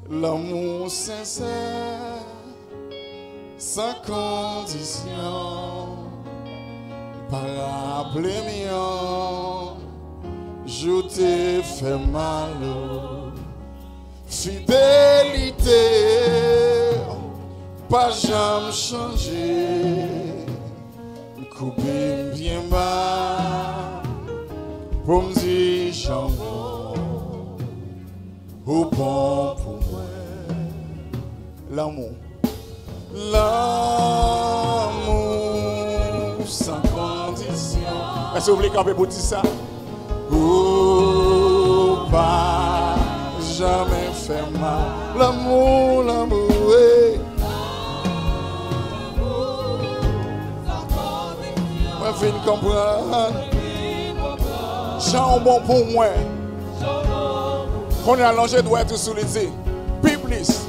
L'amour sincère, sans condition, par plémion, je t'ai fait mal. Fidélité, pas jamais changé. Coupé bien bas, pour me dire jambon, au bon pour moi. L'amour, l'amour sans condition. Est-ce que vous voulez camper pour dire ça? Oh, pas jamais fait mal. L'amour, l'amour, oui. Moi, je viens comprendre. Jean bon pour moi. Qu'on est allongé doit être sous les yeux. Puis plus.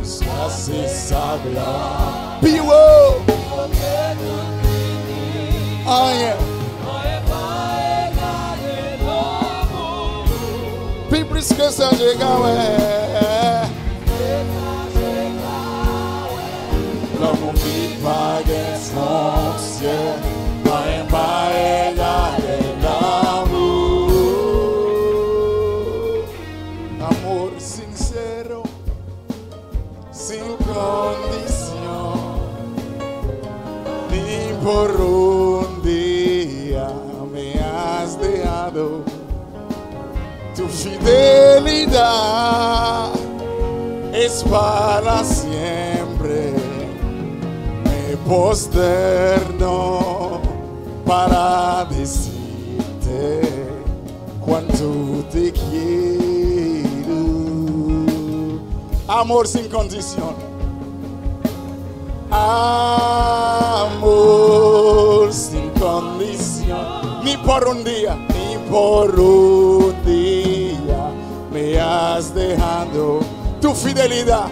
Ça c'est sable. Puis wow. Rien. Puis plus que ça j'ai gagné. L'amour qui va de frontière. Rien pas égalé l'amour. Amor sincero, sin condición, ni por un día me has dejado. Tu fidelidad es para siempre. Me posterno para decirte cuánto te quiero. Amor sin condición. Amor sin condición. Ni por un día, ni por un día me has dejado. Tu fidelidad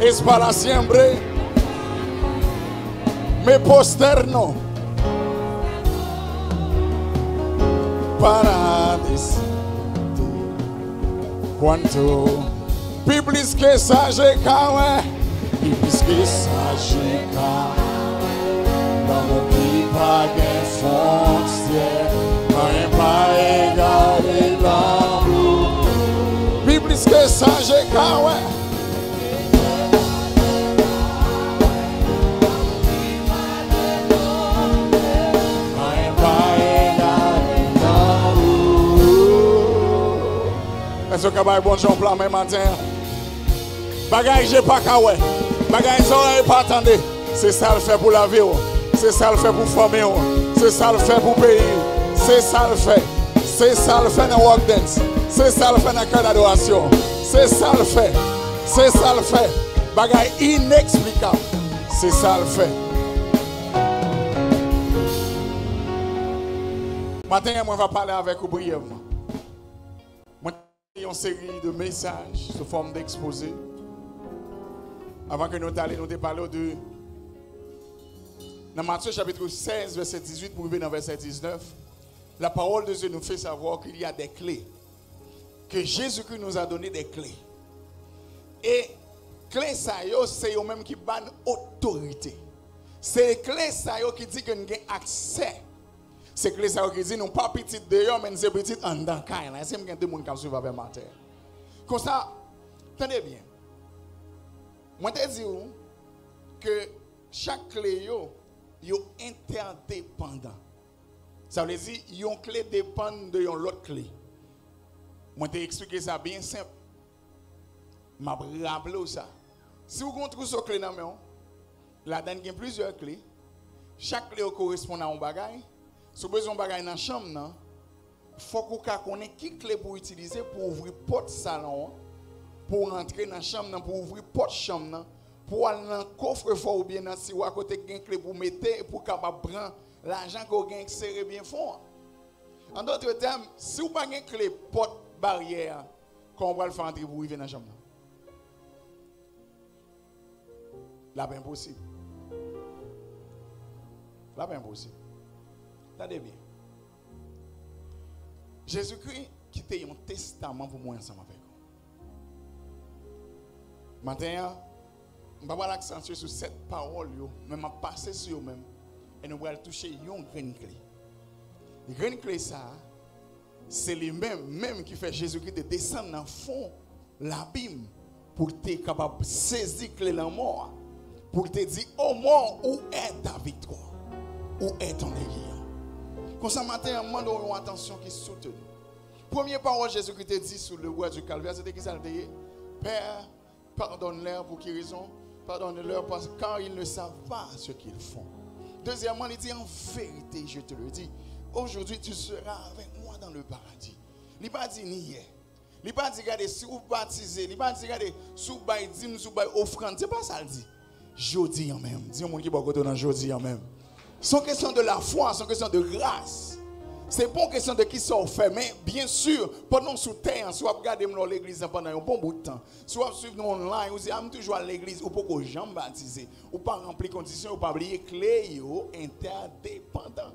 es para siempre. Me posterno para decirte cuánto. Plus que ça j'ai caoué, plus que ça j'ai caoué. L'amour qui pague foncière, rien pas égalé l'amour. Plus que ça j'ai caoué. Est-ce que vous avez bon jour plan même matin? Bagay j'ai pas kawé. Bagay oreilles pas attendre. C'est ça le fait pour la vie. C'est ça le fait pour former. C'est ça le fait pour pays. C'est ça le fait. C'est ça le fait dans walk dance. C'est ça le fait dans cœur d'adoration. C'est ça le fait. C'est ça le fait. Bagay inexplicable. C'est ça le fait. Maintenant, moi, je vais parler avec vous brièvement. Une série de messages sous forme d'exposé. Avant que nous allions nous parler de dans Matthieu chapitre 16 verset 18 pour arriver dans verset 19, la parole de Dieu nous fait savoir qu'il y a des clés, que Jésus-Christ nous a donné des clés. Et clés ça c'est eux même qui ban autorité. C'est clés ça qui dit que nous avons accès. C'est que les gens qui disent nous pas petit dehors mais nous petit en dedans caille là c'est même des monde qui suivent avec matin. Comme ça, tenez bien. Moi te dis que chaque clé yo interdépendant. Ça veut dire une clé dépend de l'autre clé. Moi te expliquer ça bien simple. M'a rappelé ça. Si vous contrôlez ce clé dans main, là-dedans il y a plusieurs clés. Chaque clé correspond à un bagage. Si vous avez besoin de bagage dans la chambre, il faut que vous connaissiez qui clé pour utiliser pour ouvrir la porte salon, pour rentrer dans la chambre, pour ouvrir la porte chambre, pour aller dans le coffre-fort ou bien dans le tiroir à côté de la clé pour mettre pour capable prendre l'argent que vous avez serré bien fort. En d'autres termes, si vous n'avez pas de clé porte barrière, comment vous allez faire entrer pour arriver dans la chambre? Là, c'est impossible. Là, c'est impossible. Attendez bien. Jésus-Christ qui était un testament pour moi ensemble avec vous. Maintenant, je ne vais pas l'accentuer sur cette parole, mais je vais passer sur eux-mêmes. Et nous allons toucher une grande clé. Une grande clé, ça, c'est lui-même même qui fait Jésus-Christ de descendre dans le fond, l'abîme, pour être capable de saisir la clé de la mort. Pour te dire, oh mort, où est ta victoire? Où est ton aiguillon? Comme ça, matin, je demande une attention qui est soutenue. Première parole, Jésus-Christ dit sur le bois du calvaire, c'était qui ça le dit? Père, pardonne-leur pour qui raison? Pardonne-leur parce car ils ne savent pas ce qu'ils font. Deuxièmement, il dit en vérité, je te le dis, aujourd'hui tu seras avec moi dans le paradis. Il n'a pas dit ni hier. Il n'a pas dit regardez si vous baptisez. Il n'a pas dit regardez si vous baillez dîme, si vous baillez offrande. C'est pas ça le dit. Jodi en même. Dis au monde qui va côté dans jodi en même. C'est question de la foi, c'est question de grâce. C'est pas une question de qui sont fait, mais bien sûr, pendant sous terre, si vous regardez l'église pendant un bon bout de temps, si vous suivez online, vous dites, je suis toujours à l'église, ou pas que gens baptisés, ou pas remplir conditions, ou pas oublier clé, interdépendant.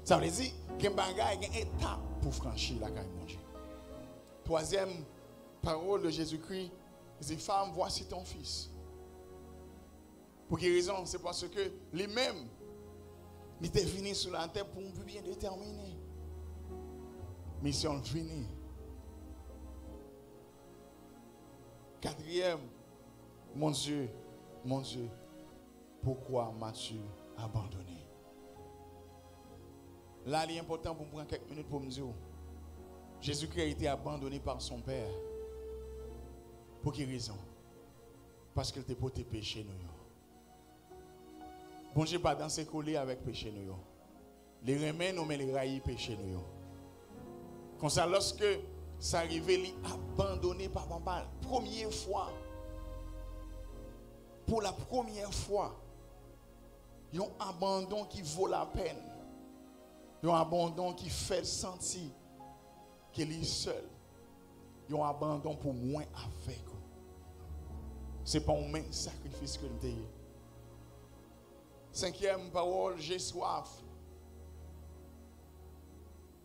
Ça veut dire qu'il y a une étape pour franchir la caille de Dieu. Troisième parole de Jésus-Christ, il dit, femme, voici ton fils. Pour quelle raison? C'est parce que lui-même, il était venu sur la terre pour un but bien déterminé. Mission finie. Quatrième, mon Dieu, pourquoi m'as-tu abandonné? Là, il est important pour me prendre quelques minutes pour me dire, Jésus-Christ a été abandonné par son Père. Pour quelle raison? Parce qu'il était pour tes péchés, nous. Bon Dieu pas danser collé avec péché nous. Les remèdes nous mais les raillis péché nous. Comme ça lorsque ça arrivait il abandonné par papa première fois. Pour la première fois, il y a un abandon qui vaut la peine. Il y a un abandon qui fait sentir qu'il est seul. Il y a un abandon pour moins avec. Ce n'est pas un même sacrifice que nous avons. Cinquième parole, j'ai soif.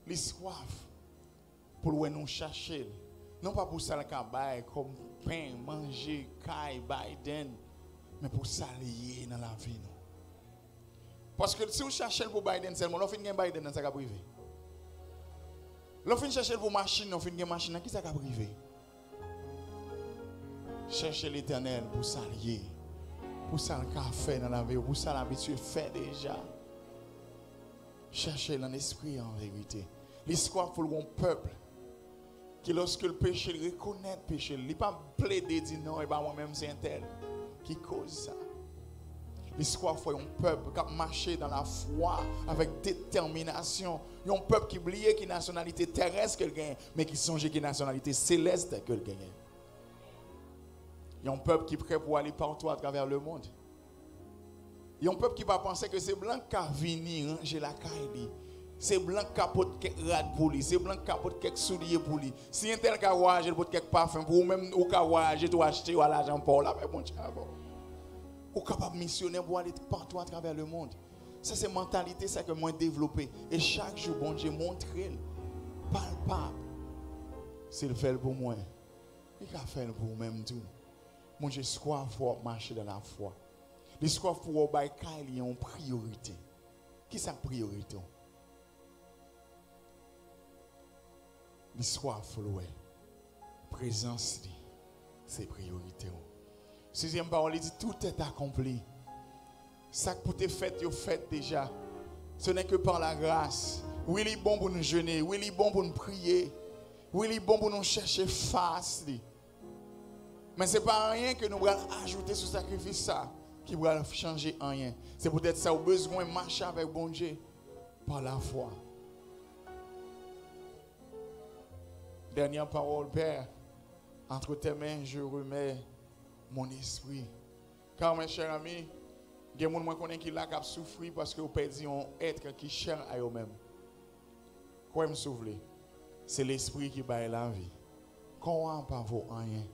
Les soif pour nous chercher. Non pas pour ça le cabaye comme pain, manger, caille, Biden, mais pour s'allier dans la vie. Parce que si vous cherchez pour Biden seulement, on finit Biden dans sa privé. On finit chercher pour machine, on finit machine qui ça privé. Cherchez l'Éternel pour s'allier. Pour ça le café dans la vie, pour ça l'habitude fait déjà. Cherchez l'esprit en vérité. L'histoire pour le peuple qui lorsque le péché, il reconnaît le péché. Il ne pas plaider, dire non, et pas moi-même c'est un tel qui cause ça. L'histoire pour un peuple qui a marché dans la foi avec détermination. Un peuple qui oubliait qu'il nationalité terrestre qu'il gagne, mais qui songeait qu'il nationalité céleste qu'il gagne. Il y a un peuple qui est prêt pour aller partout à travers le monde. Il y a un peuple qui va penser que c'est blanc qui a venu ranger la caille. C'est blanc qui a porté quelques rades pour lui. C'est blanc qui a porté quelques souliers pour lui. Si un tel qui a voyagé pour quelques parfums pour vous-même, ou qui a voyagé pour acheter à l'argent pour là, mais bon, ou capable de missionner pour aller partout à travers le monde. Ça, c'est une mentalité ça que moi développé. Et chaque jour, bon Dieu montre palpable. C'est le fait pour moi. Il a fait pour vous-même tout. Mon Dieu, soif pour marcher dans la foi. Les soif pour obéir, il y a une priorité. Qui est la priorité? Les soif pour l'oué. Présence, c'est priorité. Sixième parole, il dit tout est accompli. Ça que pour tes fêtes, vous faites déjà. Ce n'est que par la grâce. Oui, il est bon pour nous jeûner. Oui, il est bon pour nous prier. Oui, il est bon pour nous chercher face. Mais ce n'est pas rien que nous allons ajouter ce sacrifice ça qui va changer rien. C'est peut-être ça au besoin de marcher avec bon Dieu par la foi. Dernière parole, Père, entre tes mains, je remets mon esprit. Car mes chers amis, il y a des gens qui ont souffert parce que vous perdu un être qui cher à eux-mêmes. Quoi me souffler? C'est l'esprit qui bat la vie. Comment pas vaut rien?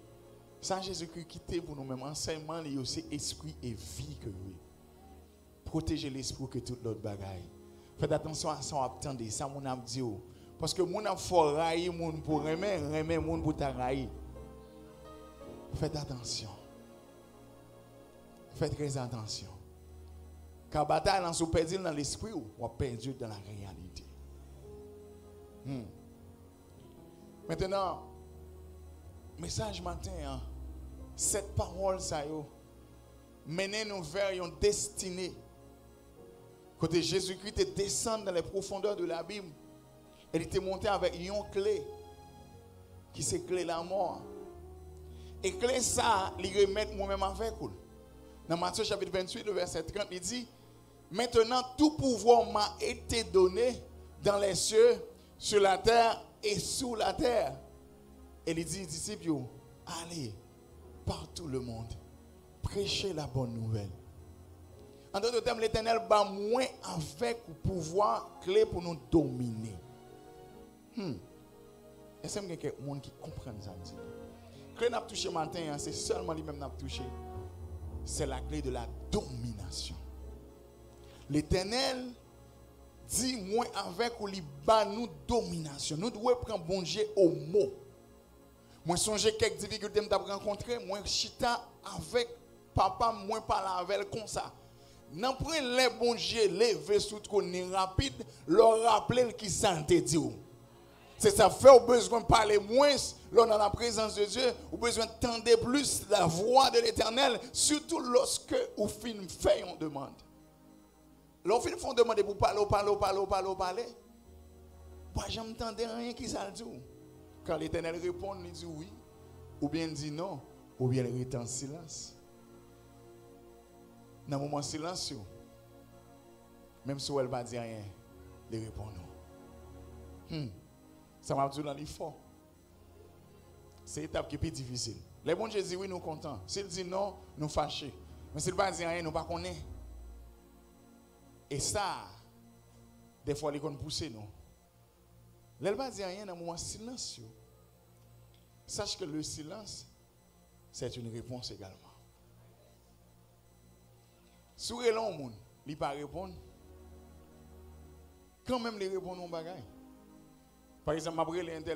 Sans Jésus-Christ quitter pour nous-mêmes, enseignement, c'est esprit et vie que oui. Protégez l'esprit que toute l'autre bagaille. Faites attention à ça, attendez, ça mon âme dit. Parce que mon âme faut railler mon pour remettre mon pour t'arrailler. Faites attention. Faites très attention. Car bataille dans perdu dans l'esprit ou perdu dans la réalité. Maintenant, message matin, hein, cette parole, ça y est, menez-nous vers une destinée. Côté Jésus-Christ est descendu dans les profondeurs de l'abîme. Elle était montée avec une clé, qui c'est clé la mort. Et clé ça, il remet moi-même avec vous. Dans Matthieu chapitre 28, le verset 30, il dit, maintenant tout pouvoir m'a été donné dans les cieux, sur la terre et sous la terre. Et il dit, disciples, allez partout le monde, prêchez la bonne nouvelle. En d'autres termes, l'Éternel bat moins avec le pouvoir clé pour nous dominer. Est-ce qu'il y a quelqu'un qui comprend ça? Clé n'a pas touché matin, c'est seulement lui-même n'a pas touché. C'est la clé de la domination. L'Éternel dit moins avec ou li bat nous domination. Nous devons prendre bon Dieu au mot. Moi songe quelques difficultés que j'ai rencontrées, moi chita avec papa, moi parler avec comme ça. N'en prenez les bon Dieu lever sous connaît rapide, leur rappeler qui ça te dit. C'est ça fait au besoin de parler moins là dans la présence de Dieu, au besoin d'entendre plus la voix de l'Éternel, surtout lorsque vous faites une demande. Lorsque vous faites une demande pour parler, pas jamais entendre rien qui ça dit. Quand l'Éternel répond, il dit oui, ou bien il dit non, ou bien il reste en silence. Dans le moment silencieux, même si elle ne va dire rien, il répond non. Ça m'a dit dans l'effort. C'est une étape qui est plus difficile. Les bons Dieu disent oui, nous sommes contents. S'il dit non, nous fâchés. Mais s'il ne va dire rien, nous ne pas connaître. Et ça, des fois, il faut pousser nous. Elle va dire rien dans un moment silencieux. Sache que le silence, c'est une réponse également. Si vous êtes là, il ne pas répondre. Quand même, il répond aux bagages. Par exemple, je vais vous là, je vais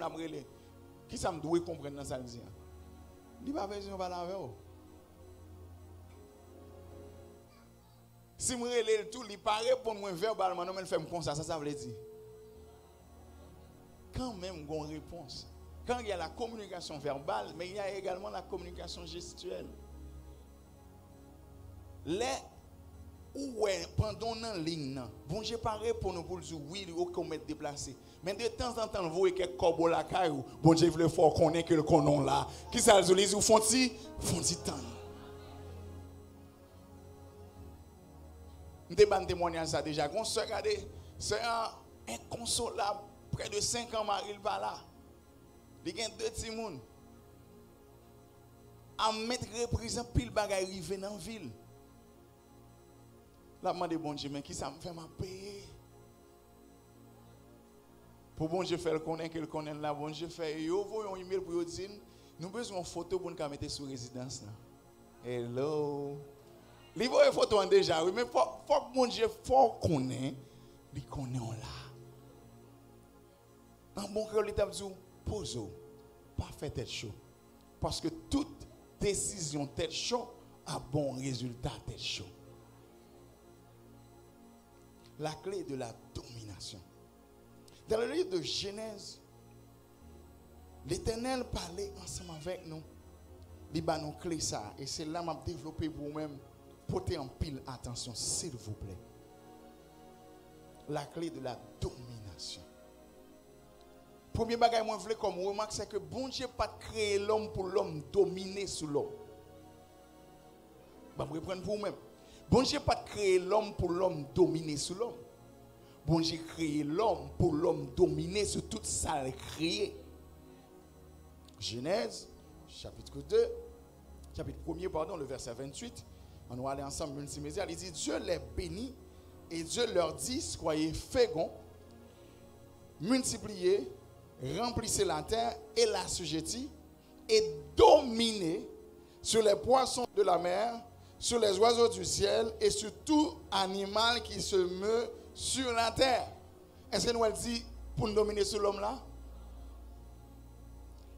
vous dire, qui ça me doit comprendre dans ça? Il n'y a pas besoin de parler avec vous. Si je relève tout, il ne pas répondre verbalement, non, mais il fait comme ça, ça veut dire. Quand même, il y a une réponse. Quand il y a la communication verbale, mais il y a également la communication gestuelle. Les pendant une ligne, bon, je parle pour nous pour dire oui, il faut mettre déplacé. Mais de temps en temps, vous voyez que corbeau la caille, bon, je veux faire connaître que le conon là. Qui ça les dit, font-ils temps. Je vais vous témoigner ça déjà. C'est inconsolable. Près de 5 ans, Marie va là. Il y a 2 petits gens. À mettre représent pile bagaille arriver dans la ville. Là, je demande bon Dieu, mais qui ça me fait ma payer? Pour bon Dieu faire le connaître, que le connaît là, bon Dieu fait, yo, voyons un email pour vous dire, nous avons besoin de photo pour nous mettre sur résidence là. Hello. Il voit une photo déjà, oui, mais faut que mon Dieu, faut qu'on ait, il connaît là. Dans mon cœur, l'État dit, pose, pas faire tête chaud. Parce que toute décision tête chaud a bon résultat tête chaud. La clé de la domination. Dans le livre de Genèse, l'Éternel parlait ensemble avec nous. Il a nous clé ça. Et c'est là que je vais développer pour vous-même. Portez en pile attention, s'il vous plaît. La clé de la domination. Premier bagage moi je voulais comme remarque, c'est que bon Dieu n'a pas créé l'homme pour l'homme dominer sur l'homme. Je vais reprendre pour vous-même. Bon Dieu n'a pas créé l'homme pour l'homme dominer sur l'homme. Bon Dieu a créé l'homme pour l'homme dominer sur tout ça créé. Genèse, chapitre 2, chapitre 1er, pardon, le verset 28. On va aller ensemble multimédia. Il dit, Dieu les bénit et Dieu leur dit, soyez féconds, multipliez, remplissez la terre et l'assujettis et dominez sur les poissons de la mer, sur les oiseaux du ciel et sur tout animal qui se meut sur la terre. Est-ce que nous dit pour nous dominer sur l'homme là?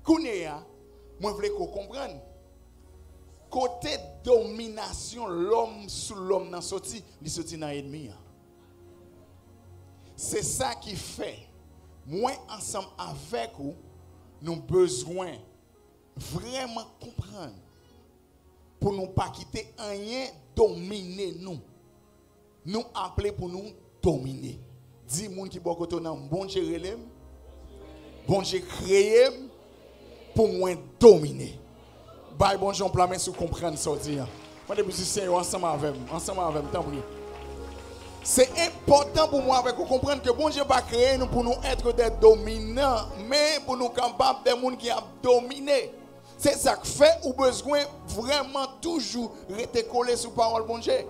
Kounéa, moi je veux qu'on comprenne. Côté domination, l'homme sous l'homme dans sorti, il sorti dans l'ennemi. C'est ça qui fait, moi ensemble avec vous, nous avons besoin vraiment comprendre pour ne pas quitter rien dominer nous. Nous appeler pour nous dominer. Dis moun qui bon côté nan bon Dieu relève, bon Dieu créé pour moi dominer. Bye bon Dieu on plan sur comprendre ça dit. Moi des musiciens ensemble avec tant pis. C'est important pour moi avec vous comprendre que bon Dieu pas créé nous pour nous être des dominants, mais pour nous capables des gens qui a dominé. C'est ça que fait ou besoin vraiment toujours rester collé sur parole bon Dieu.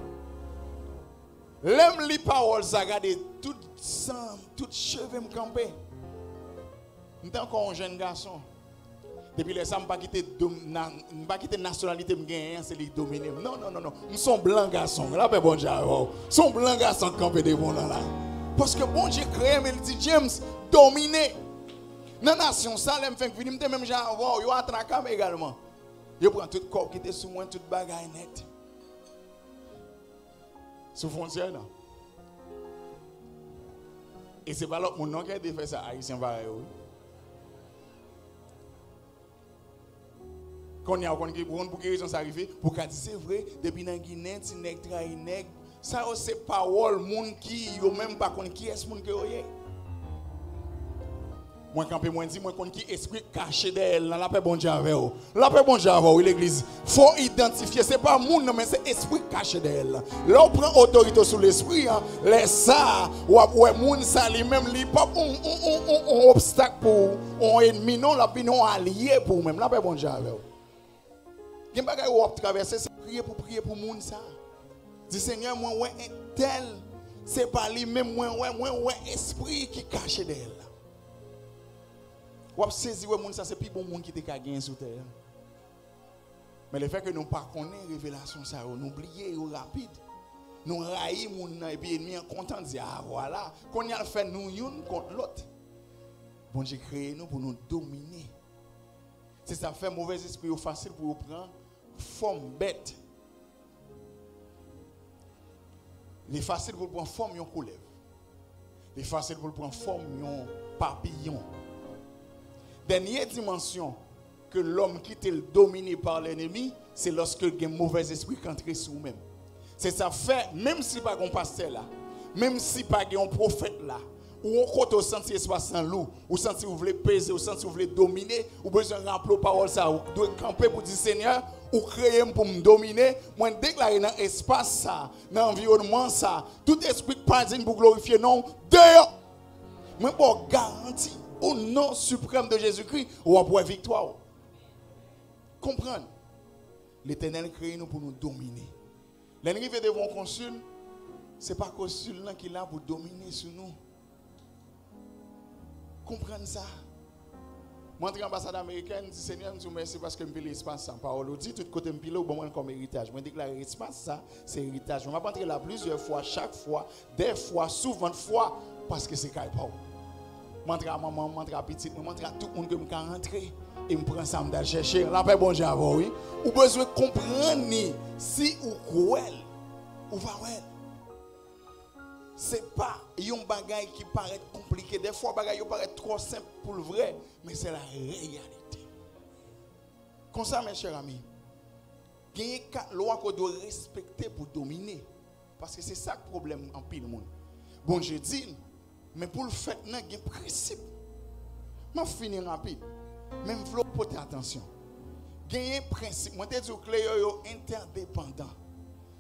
L'aime les paroles ça regarder tout sang, tout cheveux me camper. Tant qu'on jeune garçon. Depuis les ça pas quitter nationalité me gagner c'est les dominer. Non. Nous sommes blancs garçons. Là ben bon Dieu. Sont blancs garçons camper devant là. Parce que bon Dieu créé mais il dit James dominer. Dans nation ça l'aime fait venir même genre yo attraquer également. Yo prend tout corps qui était sous moi toute bagaille net. Sous frontière là. Et c'est pas l'autre monde qui a fait ça haïtien pareil. Quand il y a pour quelle raison ça arrive pour qu'à dire c'est vrai depuis dans Guinée ti nèg trahi nèg ça c'est parole monde qui yo même pas connait qui est monde que yo. Moi campé moi dit moi connait qui esprit caché derrière la paix bon Dieu avec vous. La paix bon Dieu avec vous l'église. Faut identifier c'est pas monde mais c'est esprit caché derrière. Là on prend autorité sur l'esprit les ça ouais monde ça lui même li pas un obstacle pour un ennemi non la non allié pour même la paix bon Dieu avec vous. Gen bagay ou traverser c'est prier pour monde ça. Dis Seigneur moi ouais tel c'est pas lui même moi ouais esprit qui caché derrière. Ou saisi ouais monde ça c'est plus bon monde qui te ka gagner sur terre. Mais le fait que nous pas connaît révélation ça nous oublier rapide. Nous raï monde et puis ennemi content dire ah voilà qu'on y a fait nous une contre l'autre. Bon Dieu créé nous pour nous dominer. C'est ça fait mauvais esprit facile pour vous prendre forme bête. Il est facile pour prendre forme yon couleuvre. Il est facile pour prendre forme yon papillon. Dernière dimension que l'homme qui est dominé par l'ennemi, c'est lorsque il y a un mauvais esprit qui entre sur vous-même. C'est ça fait, même si pas un pasteur là, même si pas un prophète là, ou on compte au senti espace sans loup, ou senti vous voulez peser, ou senti vous voulez dominer, ou besoin de remplir parole ça, ou doit camper pour dire Seigneur, ou créer pour me dominer, moi déclarer dans l'espace ça, dans l'environnement ça, tout esprit pas pour glorifier non, dehors. Moi pour garantir au nom suprême de Jésus-Christ, ou avoir victoire. Comprendre. L'Éternel crée nous pour nous dominer. L'ennemi fait devant consul, c'est pas consul là qui est là pour dominer sur nous. Comprendre ça. Moi, entre l'ambassade américaine, dit Seigneur, je vous remercie parce que je me l'espace sans parole. Dit tout côté me bon comme héritage. Je déclare l'espace ça, c'est héritage. Je vais pas entrer là plusieurs fois, chaque fois, des fois, souvent de fois, parce que c'est caille pas. Montre à maman, montre à petite, montre à tout le monde que je peux rentrer et me prendre ça, me chercher. La paix bon Dieu avant, oui. Ou besoin de comprendre si ou cruel ou va ouais. C'est pas un bagage qui paraît compliqué. Des fois, bagage qui paraît trop simple pour le vrai, mais c'est la réalité. Comme ça, mes chers amis, il y a 4 lois qu'on doit respecter pour dominer. Parce que c'est ça le problème en pile monde. Bon, je dis, mais pour le fait, il y a un principe. Je vais finir rapide. Même il faut porter attention. Il y a un principe. Moi, je dis que les interdépendants.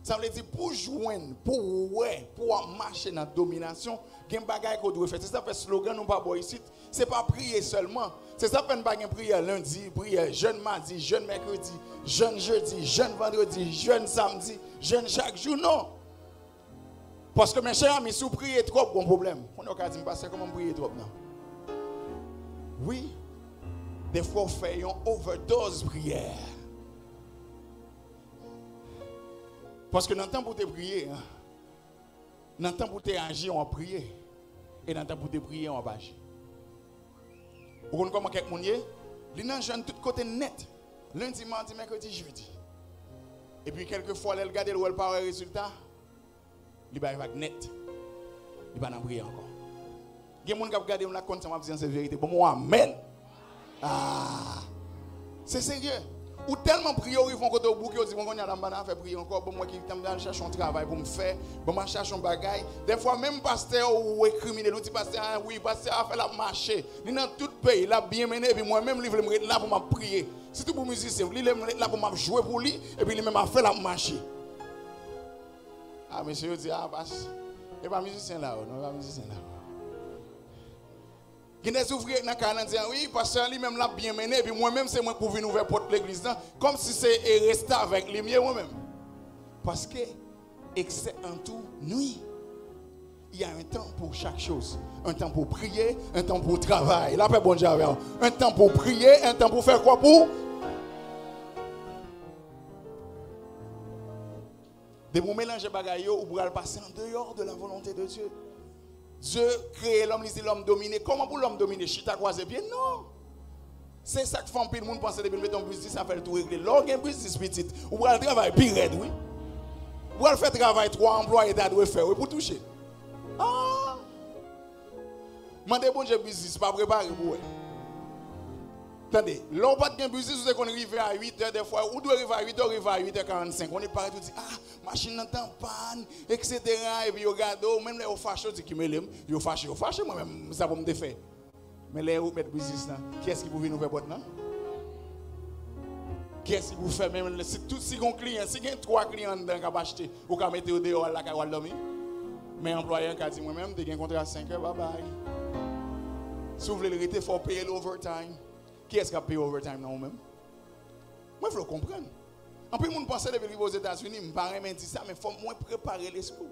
Ça veut dire pour joindre, pour marcher dans la domination, il y a un bagage qu'on doit faire. C'est ça fait slogan, nous pas boire ici. Ce n'est pas prier seulement. C'est ça fait une prière lundi, prière jeune mardi, jeune mercredi, jeune jeudi, jeune vendredi, jeune samedi, jeune chaque jour. Non. Parce que mes chers amis, si vous priez trop, bon problème. On a dit, pasteur, comment prier trop? Non. Oui. Des fois, on fait une overdose prière. Parce que dans le temps pour te prier, dans le temps pour te agir, on va prier. Et dans le temps pour te prier, on va agir. Vous comprenez comment quelqu'un est? Il est jeune tout côté net. Lundi, mardi, mercredi, jeudi. Et puis quelquefois, elle regarde où elle part le résultat. Il va être net. Il va en prier encore. Il y a des gens qui regardent la compte, ça m'a dit c'est vérité. Pour moi, amen. Ah, c'est sérieux. Ou tellement prier, ils vont côté au bout, ils disent on a la fait prier encore. Bon, moi qui t'aime chercher un travail pour me faire, bon, moi cherche un bagage. Des fois, même pasteur ou criminel, ou dit pasteur, oui, pasteur a fait la marché. Il dans tout pays, il a bien mené, et puis moi-même, il veut me là pour me prier. Surtout pour musicien, il est là pour me jouer pour lui, et puis il même a fait la marché. Ah, monsieur, dit, ah, il n'est pas musicien là, non, pas musicien là. Il y a des ouvriers qui disent oui, pasteur lui-même l'a bien mené, et puis moi-même, c'est moi pour venir ouvrir porte l'église, comme si c'est resté avec lui, moi-même. Parce que, excès en tout, nuit. Il y a un temps pour chaque chose. Un temps pour prier, un temps pour travailler. La paix, bon Dieu, un temps pour prier, un temps pour faire quoi pour? De vous mélanger bagaille ou pour passer en dehors de la volonté de Dieu. Dieu crée l'homme, il dit l'homme dominé. Comment pour l'homme dominer? Chita croisé bien? Non. C'est ça que fait un peu de monde penser de mettre un business, ça fait le tout régler. L'homme a un business petit. Ou pour le travail pire, oui. Ou pour faire travail 3 emplois et doit faire, oui, pour toucher. Ah! Mandez bon Dieu business, pas préparé pour vous. Attendez, l'on pas de business, vous qu'on arrive à 8h des fois, ou doit arriver à 8h, arrive à 8h45. On est parti tout dit, ah, machine n'entend panne, etc. Et puis, regarde, même les fâchés, qui me l'aiment, ils fâchés, moi-même, ça va me défaire. Mais les mettre business, qui est-ce qui peut venir nous faire boîte, non? Qui est-ce qui vous fait même, si tout si un client, si il y a 3 clients qui ont acheté, ou qui ont mis au dehors, là, qui ont dormi, mais l'employeur qui a dit, moi-même, tu as un contrat à 5 heures, bye bye. Si vous voulez le rester, il faut payer l'overtime. Qui est-ce qui a payé overtime dans vous-même? Moi, il faut le comprendre. En plus, je pense que les aux États-Unis, je ne parle pas de ça, mais il faut moins préparer l'esprit.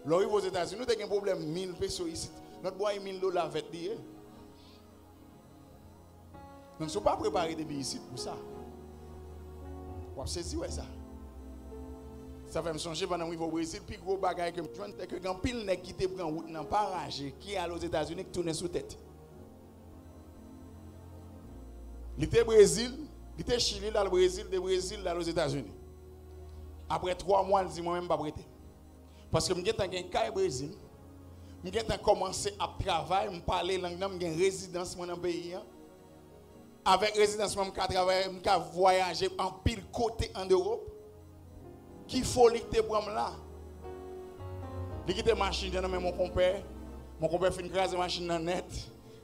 Lorsque aux États-Unis, nous avons un problème 1000 pesos ici. Notre bois est $1000 avec lui. Donc, il ne faut pas préparer des billets ici pour ça. Vous avez saisi, ouais, ça. Ça fait me changer pendant que je vais au Brésil, puis gros bagage que je joins, c'est que quand pile n'est qui te prend route, n'a pas rangé, qui est aux États-Unis, qui tourne sous tête. Il était au Brésil, il était Chili, dans le Brésil, de Brésil, dans les États-Unis. Après 3 mois, il dit moi-même pas prêter. Parce que je suis un cas au Brésil, je suis commencé à travailler, je parle langue, je suis résidence dans le pays. Avec résidence, je suis voyager en pile côté en Europe. Qui faut que prendre là? Il quitte la machine, j'ai nommé mon compère fait une crase de machine dans net.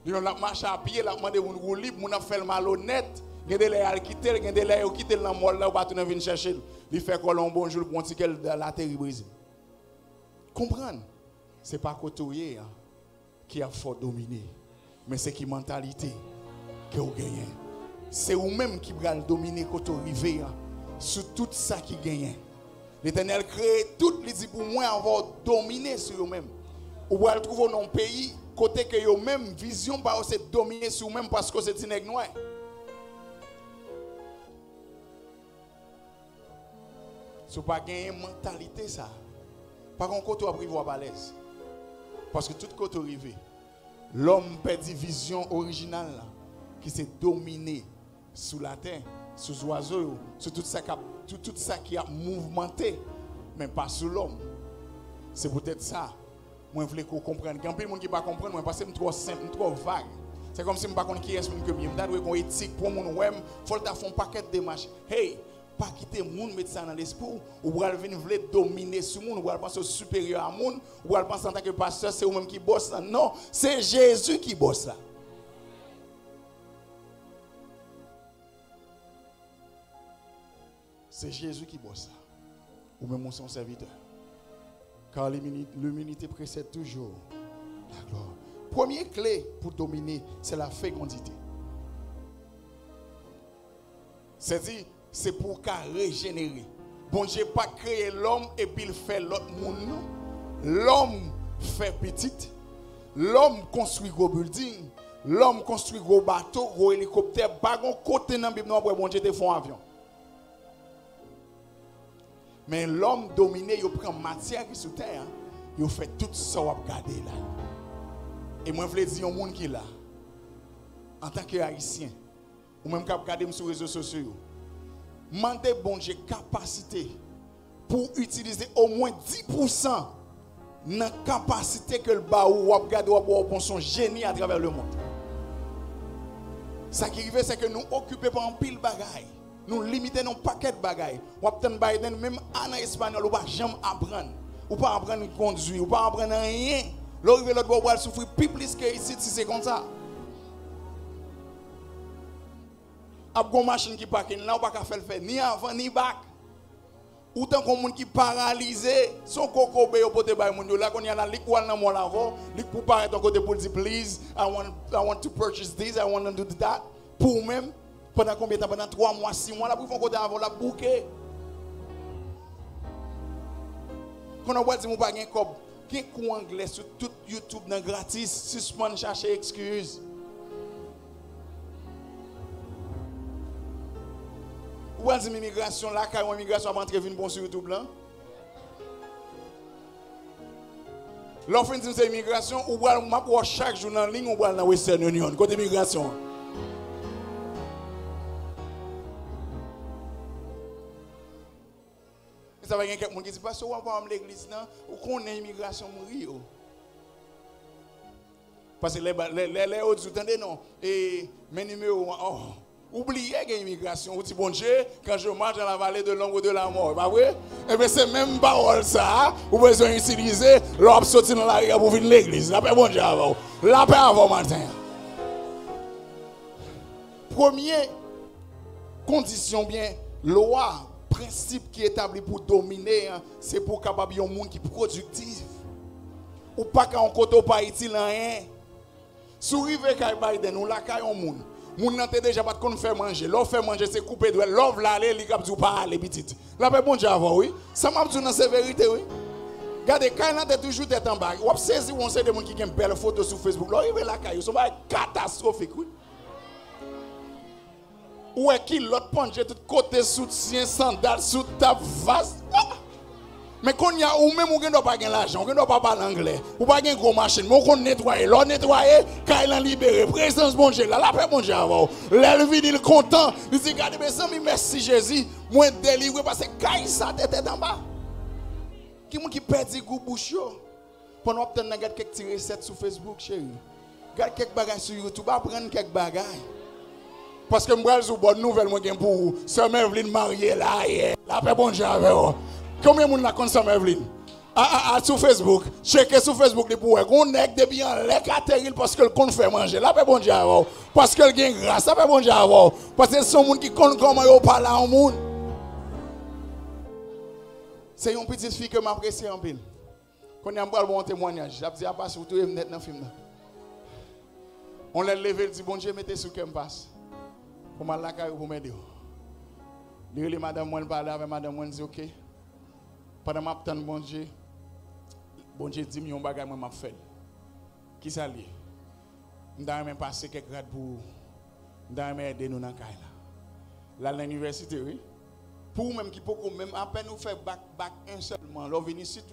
Il a marché à pied, il a demandé un roue libre, il a fait le malhonnête. Il a des gens qui quittent, il a des gens qui quittent le mall là, il va venir chercher. Il fait quoi un bonjour pour un ticket de la terre brisée. Comprendre? Ce n'est pas côtoyer qui a fort dominé, mais c'est qui mentalité que vous gagnez. C'est vous-même qui va dominer quand vous arrivez sur tout ça qui gagne. L'Éternel crée tout, il dit pour moi avoir dominé sur vous-même. Vous allez trouver dans un pays côté que vous même vision pas c'est dominer sur vous-même parce que c'est une noir. Si vous pas gagner mentalité ça. Par contre côté vous arriver à l'aise. Parce que tout côté arrivé, l'homme perd vision originale là, qui s'est dominé sous la terre, sous les oiseaux, sur tout ça qui a mouvementé, mais pas sur l'homme. C'est peut-être ça. Moi, je voulais qu'on comprenne. Quand il y a des gens qui ne comprennent pas, moi, parce que c'est trop simple, trop vague. C'est comme si je ne sais pas qui est ce que je suis. Je dois une éthique pour mon web. Il faut faire un paquet de démarches. Hey, pas quitter le monde, mettre ça dans l'esprit. Ou vous venir dominer sur le monde, ou vous penser supérieur à le monde, ou vous penser en tant que pasteur, c'est vous-même qui bosse là. Non, c'est Jésus qui bosse là. C'est Jésus qui bosse là. Ou même son serviteur. Car l'humilité précède toujours la gloire. Première clé pour dominer, c'est la fécondité. C'est-à-dire, c'est pour qu'à régénérer. Bon Dieu pas créé l'homme et puis il fait l'autre monde. L'homme fait petit. L'homme construit gros building. L'homme construit gros bateau, gros hélicoptère. Pas de côté dans la Bible, bon Dieu te fait un avion. Mais l'homme dominé, il prend matière qui est sous terre, il fait tout ça à regarder là. Et moi, je veux dire, il y a un monde qui est là. En tant qu'Haïtien, ou même cap regarder sur les réseaux sociaux. Mandez bon Dieu capacité pour utiliser au moins 10% de la capacité que le bas ou regarder ou son génie à travers le monde. Ça qui arrive c'est que nous occupons par un pile bagaille. Nous limitons un paquet de bagailles. Ou obtenir Biden même en espagnol ou pas jamais apprendre. Ou pas apprendre à conduire, ou pas apprendre rien. L'arrivée l'autre bois souffrir plus que ici si c'est comme ça. Ap gon machine qui parking là ou pas faire le faire ni avant ni back. Ou tant qu'on monde qui paralysé, son coco be yo pote bay moun yo là qu'on y a la lik wal nan mon lavo, lik pour paraître ton côté pour dire please, I want to purchase this, I want to do that. Pour même pendant combien de temps, pendant 3 mois, 6 mois là pour faire côté avant la bouquet. Quand on voit dire mon pas gain cob, qui coup anglais sur tout YouTube dans gratis, suspend chercher excuse. Ou est-ce que l'immigration là, quand l'immigration va entrer bon sur YouTube là? L'offre de l'immigration, ou va chaque jour en ligne, ou va dans Western Union, côté immigration. Ça va y avoir quelqu'un qui dit, parce que on va l'église, ou qu'on a immigration mourir. Parce que les autres, vous entendez, non? Et mes numéros, oh. Oubliez qu'il y a immigration. Vous dites, bon Dieu, quand je marche dans la vallée de l'ombre de la mort. Pas vrai? Et bien, c'est même parole ça. Vous besoin d'utiliser l'homme sorti dans la rue pour venir l'église. La paix, bon Dieu, avant. La paix avant matin. Première condition, bien, loi, principe qui est établi pour dominer, c'est pour capable un monde qui est productif. Ou pas qu'un côté pas utile rien. Si vous arrivez à Biden, ou là, qu'il y a un monde. Moun nan te déjà pas qu'on fait manger. L'offre fait manger c'est couper doigt. L'offre là aller li k'ap dou pas aller petite. La paix bon Dieu avant oui. Ça m'a dit dans c'est vérité oui. Regardez quand nan te toujours tête en bas. Ou saisi on sait des monde qui aime belle photo sur Facebook. Là arrivé là caillou, c'est pas catastrophique oui. Ou est qui l'autre manger tout côté soutien sandales sous table vaste. Mais quand il y a ou même on ne doit pas gagner l'argent, on ne doit pas parler anglais, ou pas gagner gros machine, mais on nettoyer, l'on nettoyer, quand il a libéré, présence bon Dieu, là, la paix bon Dieu avant. L'elvin il est content, il dit regardez mes amis, merci Jésus, moi délivré parce que quand il sa tête en bas. Qui perd du goût bouche pendant obtenir quelques petites recettes sur Facebook chérie. Regarde quelques bagages sur YouTube, apprendre quelques bagages. Parce que moi je bonne nouvelle moi pour vous, sœur Evelyne mariée là, la paix bon Dieu avant. Combien de monde la consomme Evelyne? Sur Facebook. Checkez sur Facebook les pour on nèg de bien les cateril parce que le compte fait manger. La paix bon Dieu avant. Parce que le gain grâce. La paix bon Dieu avant. Parce que c'est monde qui compte comment yo parler en monde. C'est une petite fille que m'apprécie en pile. Quand on a un bon témoignage, j'ai dit à pas sur tout net dans film là. On l'a levé, dit bon Dieu mettez sur qu'elle me passe. Pour mal la caille pour m'aider. Lui madame moi parler avec madame moi dit OK. Pendant que je bon Dieu dit millions de bagages moi m'a fait. Qui ça lié? Je dois même passer quelques grades pour aider nous dans la l'université oui. Pour même qui peut même à peine nous faire bac un seulement, là venir ici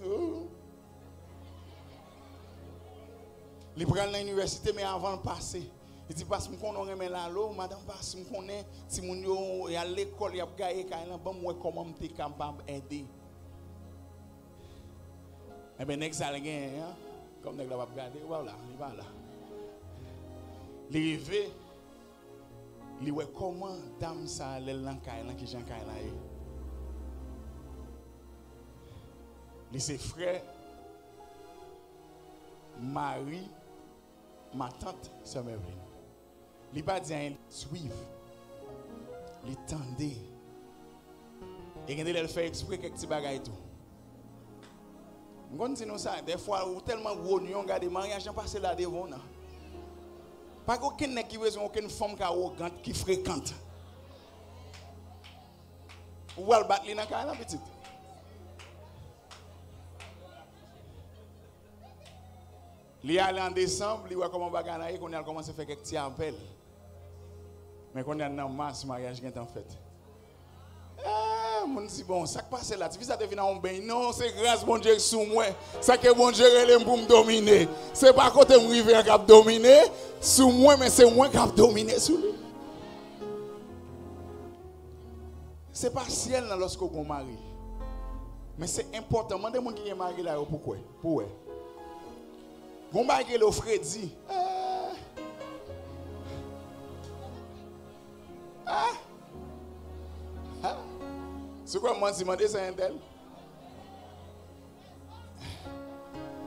il prend l'université mais avant de passer. Il dit parce que on remet là l'eau madame parce que connaît si mon yo à l'école il a gagné là bon moi comment me capable aider. Eh bien, next année, comme nous l'avons regardé, voilà, il va là. Il arrive, il voit comment dame ça allait dans le qui Jean Kaila. Il c'est frère, Marie, ma tante, sœur Evelyne. Il n'a pas dit à suivre, il tendait. Et il fait exprès quelques petits bagages et tout. On dit nous ça, des fois, ou tellement gros, nous regardons les mariages passés là devant. Pas aucun nèg qui besoin aucune femme qui arrogante qui fréquente. Ou al battre li nan ka la petite. Li allé en décembre, li voit comment baganaye qu'on a commencé à faire quelques petits appels. Mais qu'on a dans mars mariage qui est en fait. Mon dit bon, ça qui passe là, tu vis ça devient un bain. Non, c'est grâce bon Dieu sous moi. Ça que bon Dieu relève pour me dominer. C'est pas côté me river qui a dominé sous moi, mais c'est moi qui a dominé sous lui. c'est pas ciel lorsque vous marie. Mais c'est important. Demandez moi qui est marié là pourquoi? Pourquoi? Vous mariez le Freddy. C'est quoi moi demander c'est un tel?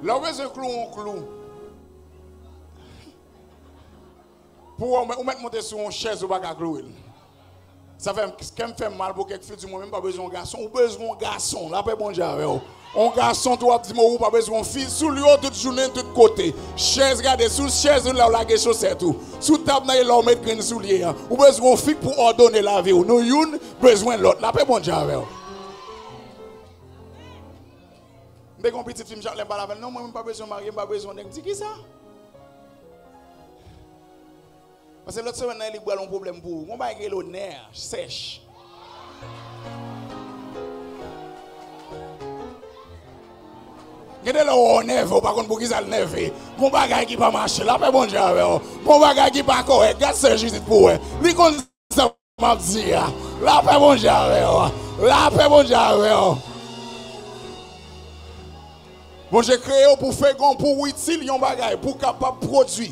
Là où est-ce clou on clou? Pour mettre monter sur une chaise ou pas qu'à clouer. Ça fait mal pour quelques filles du monde, même pas besoin de garçon. Ou besoin de garçon. Là, pas bon Dieu. Un garçon, toi, dis-moi, ou pas besoin de fille. Sous lui, toute journée, de tous côtés. Chaise, regardez, sous chaise, là, on a des chaussettes. Sous table, là, on met green soulier. Ou besoin de fille pour ordonner la vie. Nous, une, besoin de l'autre. Là, pas bon Dieu. Dès qu'on petit film, j'aime pas la veille. Non, moi, je n'ai pas besoin de marier, je n'ai pas besoin de. Dis qui ça? Parce que l'autre semaine, il y a un problème pour vous. On va avoir le nerf sèche. Regardez le nerf, par contre, pour qui ça le nerf. Mon bagage qui pas marcher, là, pas bon Dieu. Mon bagage qui pas correct, regarde ce juste pour eux. Lui, comme ça m'a dit, là, pas bon Dieu. Là, pas bon Dieu. Bon, j'ai créé pour faire pour utile un bagage, pour capable produire.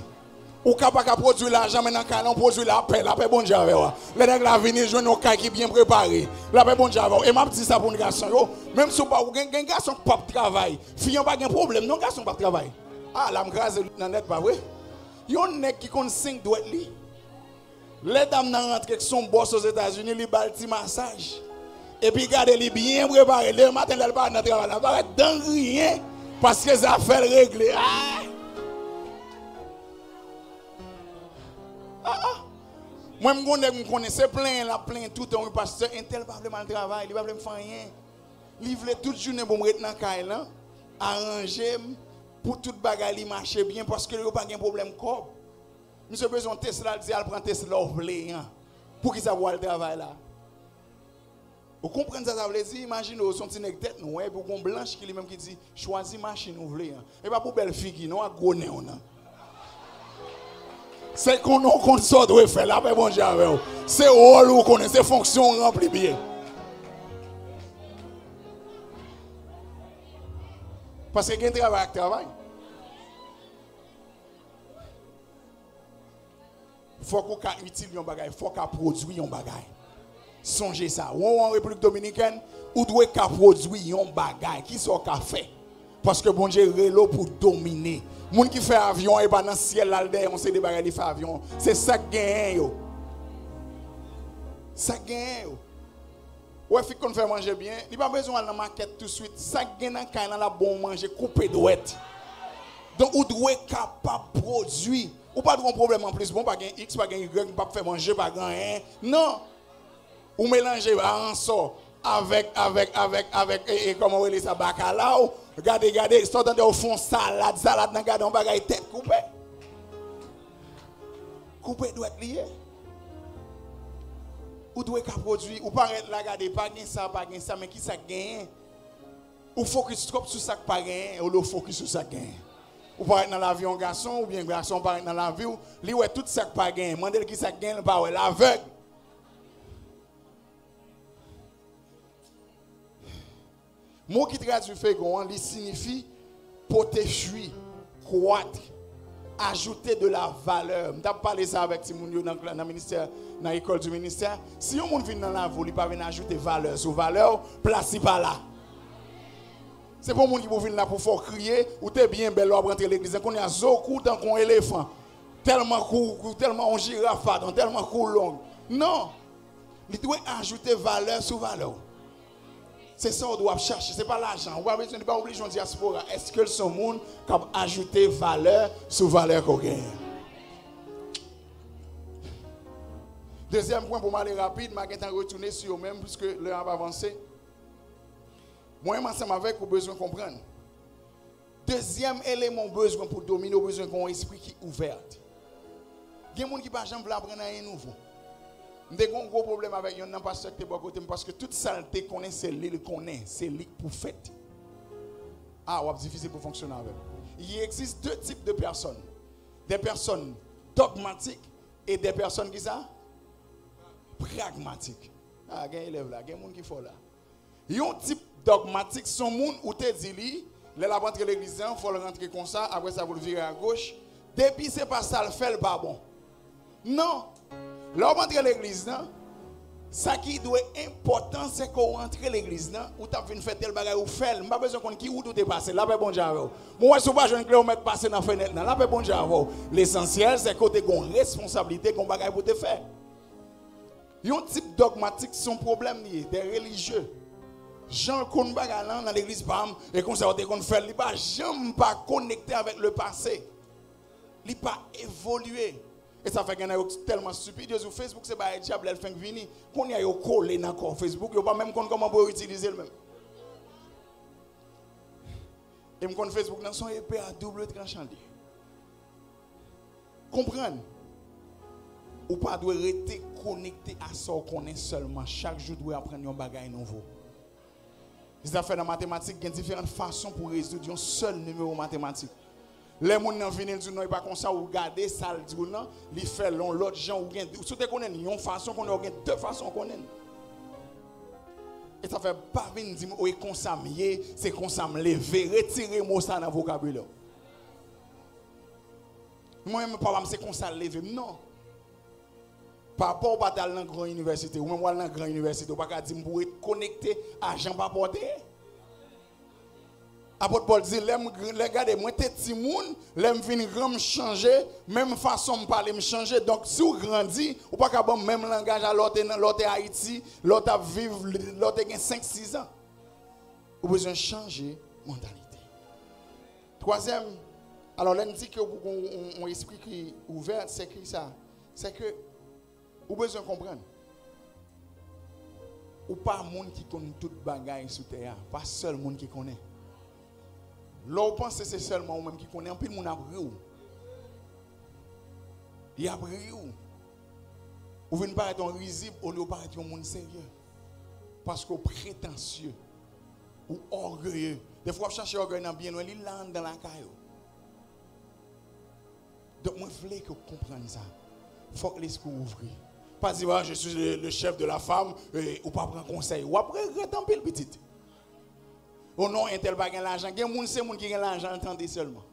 Ou capable de produire l'argent maintenant quand on produit la paix bon Dieu avec moi. Les nègres la venir jouer nos cas qui bien préparés. La paix bon Dieu avec. Et m'a dit ça pour un garçon yo, même si pas un garçon pas travail, fille pas de problème, non garçon pas travail. Ah, la m'grase dans net pas vrai. Yon nèg qui compte 5 doigts li. Les dames nan rentre avec son boss aux États-Unis, li bal ti massage. Et puis garder li bien préparé. Le matin elle pas dans travail, là pas dans rien parce que ça fait régler. Ah! Moi, je connais plein, tout le temps, parce que un tel pas vraiment le travail, il ne va pas faire rien. Il veut toute journée pour me mettre dans le caille, arranger pour tout bagage marcher bien, parce que il n'y a pas de problème. Monsieur besoin de Tesla, il prend Tesla pour qu'il sache le travail là. Vous comprenez ça, ça veut dire, imaginez, son petit nègre tête, nous, pour qu'on blanche qui lui-même qui dit, choisis machine ouvlée. Et pas pour belle fille, non, à gros néon. C'est qu'on sort de faire là, mais bon Dieu, c'est rôle ou qu'on c'est fonction remplie bien. Parce que quelqu'un travaille. Il faut qu'on utilise un bagage, il faut qu'on produise un bagage. Songez ça. Ou en République Dominicaine, ou doit produire un bagage qui soit qu'à faire. Parce que bon Dieu est là pour dominer. Les gens qui font avion et pas dans le ciel là, on sait des bagages qui font avion. C'est ça qui gagne. Ça gagne. Ouais, fait qu'on fait manger bien. Il n'y a pas besoin de la maquette tout de suite. Ça gagne dans la bon manger, couper douette. Donc, vous devez être capable de produire. Ou pas de problème en plus. Bon, pas de X, pas de Y, pas faire manger, pas de rien. Non. Ou mélangez ensemble avec, et comment on dit ça, bacalao. Regardez, sortez au fond salade, regardez, on bagaille tête coupée. Coupée doit être lié. Ou doit être produire, ou pas là, regardez, pas ça, mais qui ça gagne. Ou focus trop sur ça qui pas gagne, ou le focus sur ça qui gagne. Ou pas être dans l'avion garçon, ou bien garçon pas être dans l'avion, lui ouais tout ça qui pas gagne. Mandel qui ça gagne, pas ouais l'aveugle. Le mot qui traduit fait il signifie protéger, croître, ajouter de la valeur. Je vais parler ça avec Timounio dans le ministère, dans l'école du ministère. Si on vient dans la voie, il ne peut pas ajouter valeur. Sur valeur, placez pas là. C'est pour les gens qui viennent là pour faire crier, ou t'es bien belle pour rentrer à l'église. On a zoku tant qu'on éléphant. Tellement court, tellement on girafe, tellement court long. Non. Il doit ajouter valeur sur valeur. C'est ça qu'on doit chercher, ce n'est pas l'argent. On n'est pas obligé de dire diaspora. Est-ce que ce monde a ajouté valeur sur valeur qu'on gagne? Deuxième point pour m'aller rapide, je vais retourner sur eux-mêmes puisque l'heure va avancer. Moi, ensemble avec, vous besoin de comprendre. Deuxième élément, besoin pour dominer, besoin d'un esprit qui est ouvert. Il y a des gens qui ne peuvent pas apprendre rien de nouveau. J'ai un gros problème avec un pasteur qui est à côté parce que toute saleté qu'on est, c'est l'île qu'on est, c'est l'île pour fête. Ah, c'est difficile pour fonctionner avec. Il existe deux types de personnes. Des personnes dogmatiques et des personnes qui sont pragmatiques. Ah, il y a un élève là, il y a un monde qui faut là. Il y a un type dogmatique, son monde où tu dis, il la rentrer l'église, il faut le rentrer comme ça, après ça, vous le virez à gauche. Depuis, c'est pas ça, le fait le pas bon. Non. Là, on rentre l'église, ça qui doit être important, c'est qu'on rentre l'église, ou tu as fait faire tel bagage ou fait, je pas besoin qu'on qui ou tout est passé. Là, bon Dieu. Moi, si pas jeune kilomètre passé dans la fenêtre, là, bon Dieu. L'essentiel, c'est que tu as une responsabilité qu'on bagage pour te faire. Il y a un type dogmatique, son problème, des religieux. Jean qu'on bagage dans l'église, et qu'on s'est qu'on fait, il pas jamais pas connecté avec le passé. Il pas évolué. Et ça fait qu'il y a tellement stupide sur Facebook, c'est pas un diable, elle fait venir. Qu'on y a collé dans Facebook, il n'y a pas même comment pour utiliser le même. Et mon Facebook dans son épée à double tranchant. Comprendre. Ou pas doit rester connecté à ça qu'on est seulement. Chaque jour doit apprendre un bagage nouveau. Les affaires de mathématiques, il y a différentes façons pour résoudre un seul numéro mathématique. Les gens qui viennent dire non, pas comme ça, ou garder ça, ils font l'autre gens, ou bien, si tu connais, il y a une façon qu'on a, deux façons qu'on a. Et ça fait pas venir dire, oui, comme ça, c'est comme ça, me lever, retirer moi ça dans le vocabulaire. Moi-même, pas c'est comme ça, lever, non. Par rapport à dans une grande université, ou même dans une grande université, ou pas dire, pour être connecté à Jean Papote. Apôtre Paul dit, regardez, moi, t'es petit monde, l'aime venir grand changer, même façon de parler me changer. Donc, si vous grandissez, vous pas capable même langage à l'autre Haïti, l'autre vivre, l'autre a 5-6 ans. Vous avez besoin de changer mentalité. Troisième, alors là, on dit que on esprit qui est ouvert, c'est que ça, c'est que vous avez besoin de comprendre. Ou pas un monde qui connaît toute bagaille sur terre, pas seul monde qui connaît. Là, on pense que c'est seulement vous-même qui connaît. En plus, mon appris où. Il a appris où. Vous venez paraître un risible au lieu de paraître un monde sérieux. Parce que prétentieux ou orgueilleux. Des fois, vous cherchez orgueil dans bien loin, il lande dans la caillou. Donc, moi, je voulais que vous compreniez ça. Il faut que l'esprit ouvre. Pas dire, je suis le chef de la femme, ou pas prendre conseil. Ou après, retamper le petit. Oh non, un tel bagage l'argent. Il y a des gens qui ont l'argent, entendez seulement.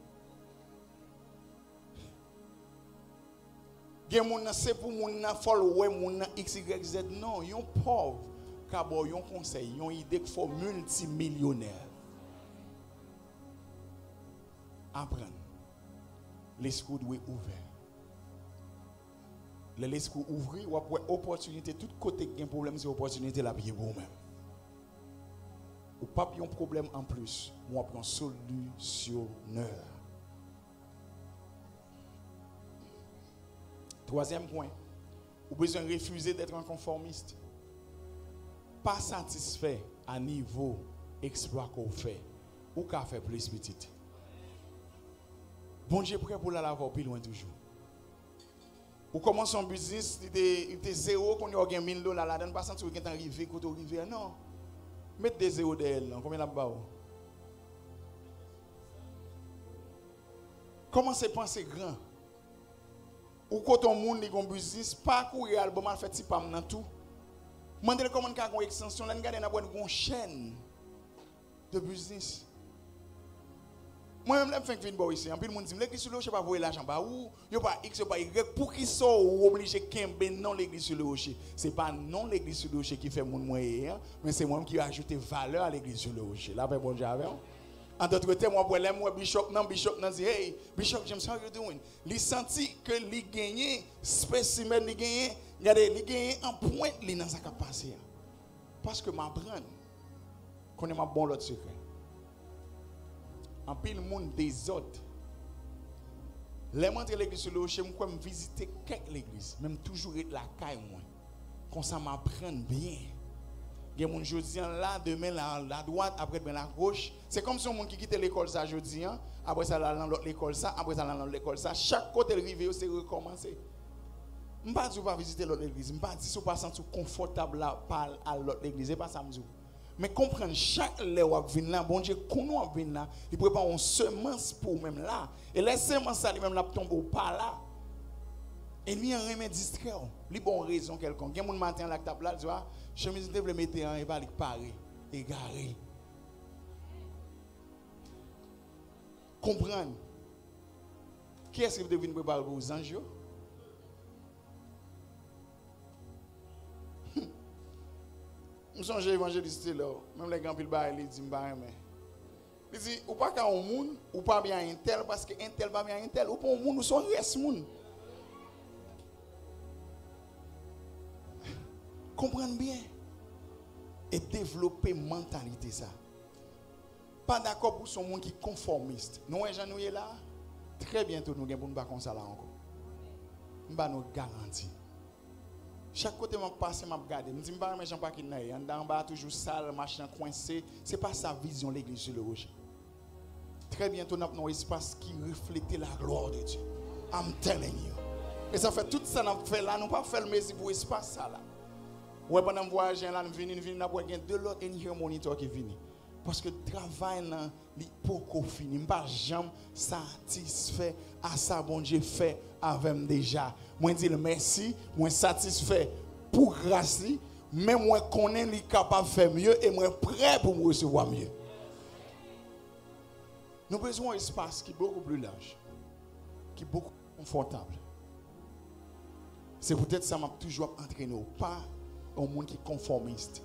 Il y a des gens c'est pour les gens qui font X, Y, Z. Non, ils sont pauvres. Car ils ont un conseil, ils ont une idée qu'il faut multimillionnaire. Apprendre. L'esprit doit être ouvert. L'esprit ouvert, ou après opportunité, tout côté qui a un problème, c'est opportunité là pour vous-même. Ou pas un problème en plus, on prend solutionneur. Troisième point, vous avez besoin de refuser d'être un conformiste. Pas satisfait à niveau exploit qu'on fait, ou qu'à faire plus petit. Bon Dieu prêt pour la laver plus loin toujours. Ou commence un business, il était zéro, qu'on a gagné $1000 là-dedans, pas sentir qu'il est arrivé, qu'on est arrivé. Non. Mettez des zéros d'elle, combien là-bas? Commencez à penser grand. Ou quand on monde qui a un business, pas courir album mal fait si pas dans tout. Mandez comment on a une extension, là on a une chaîne de business. Moi-même, je fais une bonne ici. En plus, le monde dit, l'église sur le rocher, je ne sais pas voir l'argent. Il n'y a pas X, il n'y a pas Y. Pour qui sont obligés de non l'église sur le rocher? Ce n'est pas non l'église sur le rocher qui fait mon moyen, mais c'est moi qui ai ajouté valeur à l'église sur le rocher. Là, bon Dieu, en d'autres termes, moi, Bishop, dit, hey, Bishop James, how you doing? Il senti que il gagnait, spécimen, il gagnait en pointe dans sa capacité. Parce que ma brand, connaît ma bon l'autre secret. En pile le monde des autres. Les monter l'église sur le rocher, moi me visiter quelques l'église, même toujours être la caille moi. Comme ça m'apprendre bien. Il y a mon jodi là, demain la droite, après demain la gauche. C'est comme si on qui quitte l'école ça jodi, après ça dans l'autre l'école ça, après ça dans l'autre l'école ça. Chaque côté le rivière c'est recommencer. Je pas dire pas visiter l'autre église, je pas dire si pas sentir confortable là parler à l'autre église, c'est pas ça me dit. Mais comprendre chaque lèvre qui vient là, bon Dieu, comment on vient là, il prépare une semence pour même là. Et les semences, ça, même là, tombe pas là. Ennemi en remet distrait. Li bon raison quelconque. Gen moun matin la table là, tu vois, chemise te vle mettre en et pas li paré, égaré. Comprendre. Qui est-ce qui devait venir préparer pour vous anges? Je songe évangéliste là, même les grands pile bail ils disent m'pa mais. Il dit ou pas qu'un monde ou pas bien un tel parce que un tel pas bien un tel ou pas un monde ou son reste monde. Comprendre bien et développer mentalité ça. Pas d'accord pour son monde qui est conformiste. Nous gens nous là très bientôt nous gagnons pas comme ça là encore. On va nous garantir. Chaque côté m'a passé m'a regarder, me dit pas mais Jean pas qui naï, en bas toujours sale, machin coincé, c'est pas sa vision l'église sur le rocher. Très bientôt nous avons un espace qui reflète la gloire de Dieu. I'm telling you. Et ça fait tout ça nous fait là, nous pas faire le messie pour espace ça là. Ouais pendant voyage là nous venir n'a pas deux l'autre in monitor qui vient. Parce que le travail là il pas fini, pas jamais satisfait à ça bon Dieu fait avec déjà. Moi dis merci, moi satisfait pour grâce, mais moi connais lui capable de faire mieux et moi prêt pour me recevoir mieux. Nous avons besoin d'un espace qui est beaucoup plus large, qui est beaucoup plus confortable. C'est peut-être ça m'a toujours entraîné, pas un monde qui est conformiste.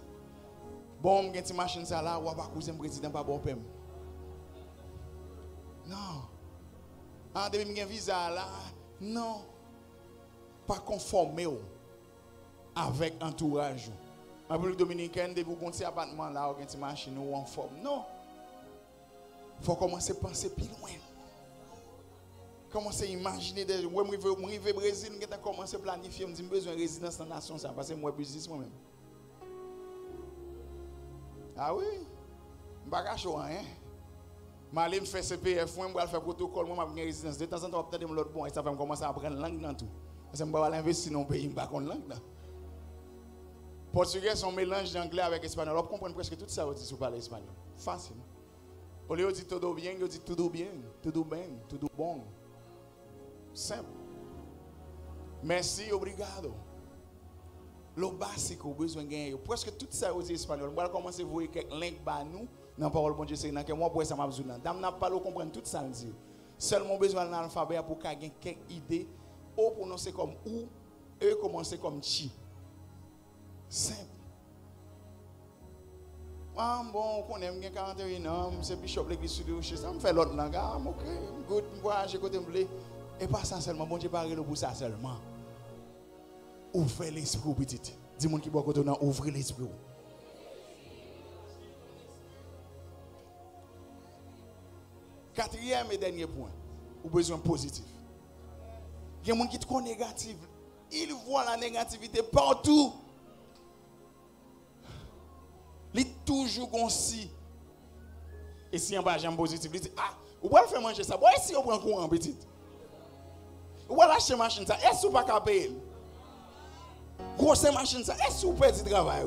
Bon, j'ai une machine ça là, ou pas cousin président pas bon pem. Non. Ah, depuis j'ai un visa là, non. Pas conformé avec entourage. En République dominicaine, depuis vous avez un appartement là, ou une machine ou en forme. Non. Il faut commencer à penser plus loin. Commencer à imaginer des gens. Moi, je vais au Brésil, je vais commencer à planifier. Je dis besoin de résidence dans la nation, ça, parce que moi, je suis business moi-même. Ah oui? Je ne suis pas rien. Je vais faire CPF, je vais faire protocole, je vais faire résidence. De temps en temps, je vais faire l'autre bon, et ça va commencer à apprendre la langue dans tout. Parce que je vais investir dans un pays, je ne vais pas apprendre la langue. Portugais, c'est un mélange d'anglais avec espagnol. On comprend presque tout ça si vous parlez espagnol. Facile. Au lieu de dire tout bien, on dit tout bien, tout bon. Simple. Merci, obrigado. Le basique au besoin de gagner. Presque tout ça aux Espagnols. On va commencer à voir quelques links par nous. Dans la parole de Dieu, c'est que moi, pour ça, je besoin. Dame n'a pas comprendre tout ça. Seulement besoin de l'alphabet pour gagner quelques idées. Ou prononcer comme ou, et commencer comme chi. Simple. Ah bon, on connaît, j'ai 41 ans, c'est Bishop l'église sur le rocher, ça me fait l'autre langue. Ah, ok, good, voyage, côté me. Et pas ça seulement, bon Dieu, pas pour ça seulement. Ouvrez l'esprit, petit. Dis-moi qui boit côté, ouvrez l'esprit. Quatrième et dernier point, ou besoin positif. Il y a des gens qui sont négatifs. Ils voient la négativité partout. Il est toujours comme si. Et si on va jamais positif, il dit ah, ou va faire manger ça. Bon, si on prend courant petit. Ou va lâcher machine ça. Est-ce que vous pas capable? Grosse machine ça. Est-ce que vous perdez du travail?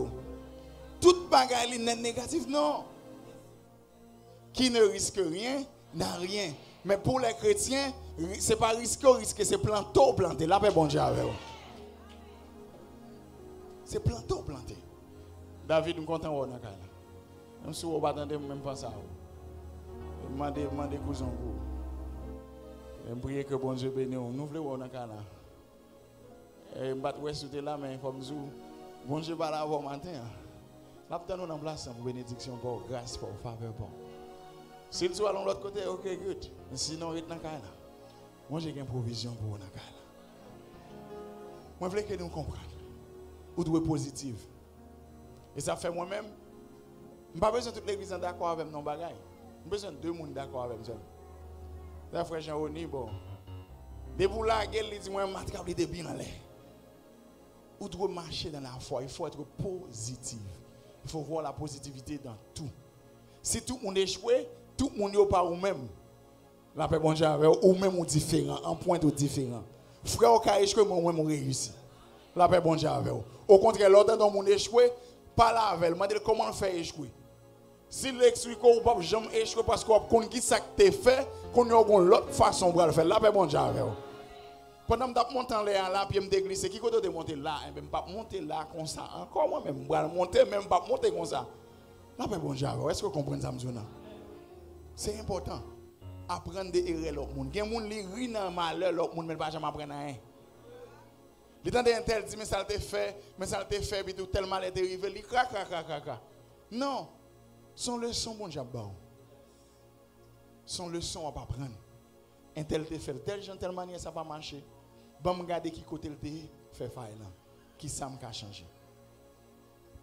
Toute bagaille n'est négatif non. Qui ne risque rien n'a rien. Mais pour les chrétiens, c'est pas risquer, c'est planter. La paix bon Dieu avec vous. C'est planter. David, nous comptons au Nakala. Même si vous n'attendez même pas ça. Demandez cousin pour. Je prie que bon Dieu bénisse. Nous voulons au Nakala. Et je vais souhaiter là, mais il faut me dire, bon Dieu va l'avoir matin. Là, nous sommes en place pour bénédiction, pour grâce, pour faveur. Si tu vas de l'autre côté, ok, good. Mais sinon, reste dans le cas. Moi, j'ai une provision pour vous. Moi, je veux que nous comprenions. Ou doit positive. Et ça fait moi-même. Je n'ai pas besoin de toute l'église d'accord avec nos bagages. J'ai besoin de deux personnes d'accord avec moi. Là, frère Jean-Oni, bon. Depuis là, il dit, moi, je suis de bien en l'air. Ou doit marcher dans la foi. Il faut être positif. Il faut voir la positivité dans tout. Si tout le monde échoue, tout le monde n'est pas ou même. La paix bon Dieu ou même ou différent, en point ou différent. Frère au cas échoué, moi même réussi. La paix bon Dieu avec vous. Au contraire, l'autre dans monde échoué, pas là avec, m'a dit comment faire échouer. Si l'explique ou pas jamais échouer parce qu'on connaît qui ça que tu fait, qu'on a l'autre façon pour le faire. La paix bon Dieu avec vous. Pendant que je monte en l'air là, puis je me déglisse, qui côté de monter là, je ne peux pas monter là comme ça. Encore moi-même, je vais monter, même pas monter comme ça. Là, bon Dieu, est-ce que vous comprenez ça, monsieur? C'est important. Apprendre des erreurs l'autre monde. Il y a des gens qui rient dans le malheur, l'autre monde ne va jamais apprendre rien. Les temps d'un tel dit, mais ça t'a fait, puis tout tel mal est arrivé, il crac. Non, son leçon, bon Dieu, son leçon, on va pas prendre. Un tel te fait, tel genre, telle manière, ça va marcher. Bon, regarder qui côté le fait faille là. Qui ça m'a changé.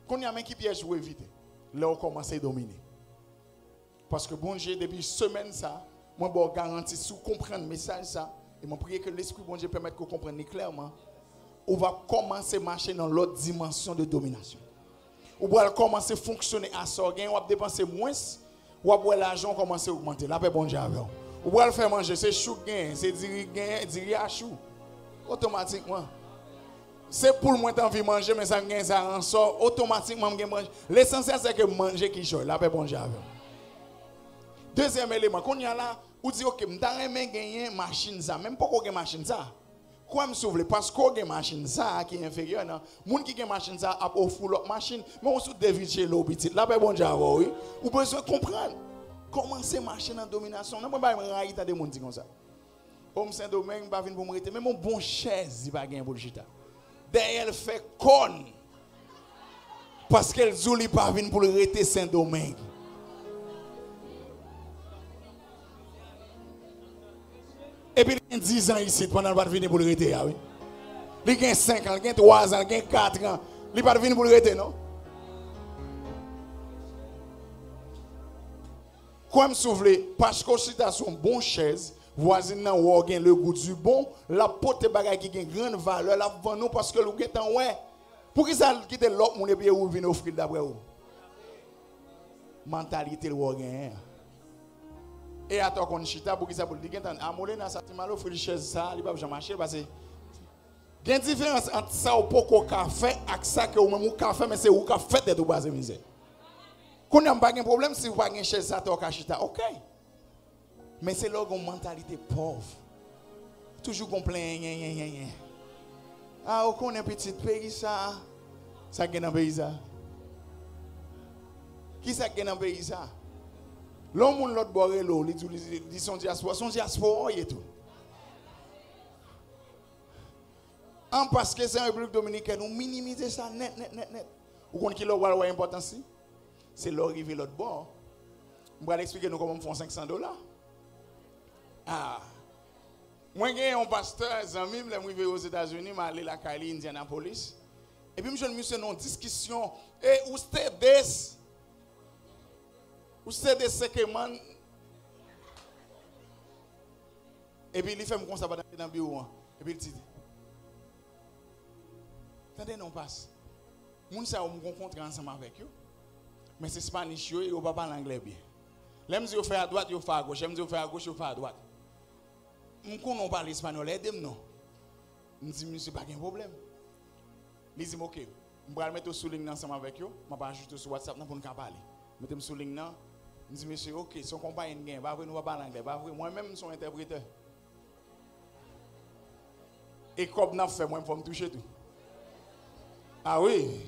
Quand il y a un qui piège jouer vite, là on commence à dominer. Parce que bon Dieu, depuis semaine ça, moi je garantis si vous comprenez le message ça, et je prie que l'Esprit bon Dieu permette que vous compreniez clairement, on va commencer à marcher dans l'autre dimension de domination. On va commencer à fonctionner à ça, on va dépenser moins, on va voir l'argent commencer à augmenter. Là, bon Dieu, on va le faire manger, c'est chou gain, c'est diri à chou. Automatiquement. C'est pour moi envie de manger, mais ça gagne ça en sort, automatiquement je mange. L'essentiel c'est que manger qui joue. Là, bon Dieu. Deuxième élément, quand on y a là, on dit ok, je vais gagner une machine ça, même pas qu'on gagne machine ça. Quoi me sauve parce qu'on gagne machine ça qui est inférieur non. Moun qui gagne machine ça a offert l'autre machine, mais on sous David chez l'eau petit. Là bon Dieu oui. Ou besoin comprendre comment c'est machine en domination. Non pas me raïta des monde comme ça. Homme Saint-Domingue pas venir pour me rester, mais mon bon chaise il pas gagne pour le chita. Derrière elle fait con. Parce qu'elle zouli pas venir pour le rester Saint-Domingue. Et puis, il y a 10 ans ici, pendant qu'il va venir pour le rester. Il y a 5 ans, il y a 3 ans, il y a 4 ans. Il va venir pour le rester, non? Quoi me souffler? Parce que si tu as son bon chaise, voisin nan ou gen le goût du bon, la pote bagay qui gen grande valeur, la vend nous parce que le gen tan ouais. Pour qui ça quitte l'autre moun et puis ou vinn offrir d'après ou? Mentalité le gen. Et à toi qu'on chita pour qui ça pour dire gen amolé dans sa timalo offrir chaise ça, il pas jamais marcher parce que gen différence entre ça ou poko café ak ça que ou même ou café mais c'est ou ka fait de base misère. Qu'on n'a pas de problème si vous n'avez pas de chaise ça toi chita. OK. Mais c'est là une mentalité pauvre. Toujours qu'on plaint. Ah, on est petit pays ça. Ça gagne dans pays ça. Qui ça gagne dans pays ça? L'homme l'autre boire l'eau, ils sont diaspora et tout. En parce que c'est un République dominicaine, nous minimiser ça net. Vous comprenez qui est important ici? C'est l'arrivée l'autre bord. Je vais expliquer nous comment on fait $500. Ah. Moi, j'ai un pasteur, un ami, je suis aux États-Unis, je suis allé à la Cali, Indianapolis. Et puis, je me suis dans une discussion. Et où c'était des. Où c'était des séquements. Et puis, il fait comme ça dans le bureau. Et puis, il dit. Attendez, non, passe. Moun sa ou me rencontre ensemble avec eux. Mais c'est Spanish, ils ne parlent pas l'anglais bien. Là, je fais à droite, je fais à gauche. Je fais à gauche, je fais à droite. Je ne parle espagnol, aidez-moi non. Je dis, monsieur, pas de problème. Il dit, ok, je vais mettre sous ligne ensemble avec eux. Je vais ajouter sur WhatsApp pour nous parler. Je vais sous ligne. Je dis, monsieur, ok, son compagnon gagne, nous va parler anglais. Moi-même, je suis interpréteur. Et comme je fais, moi, je vais me toucher tout. Ah oui.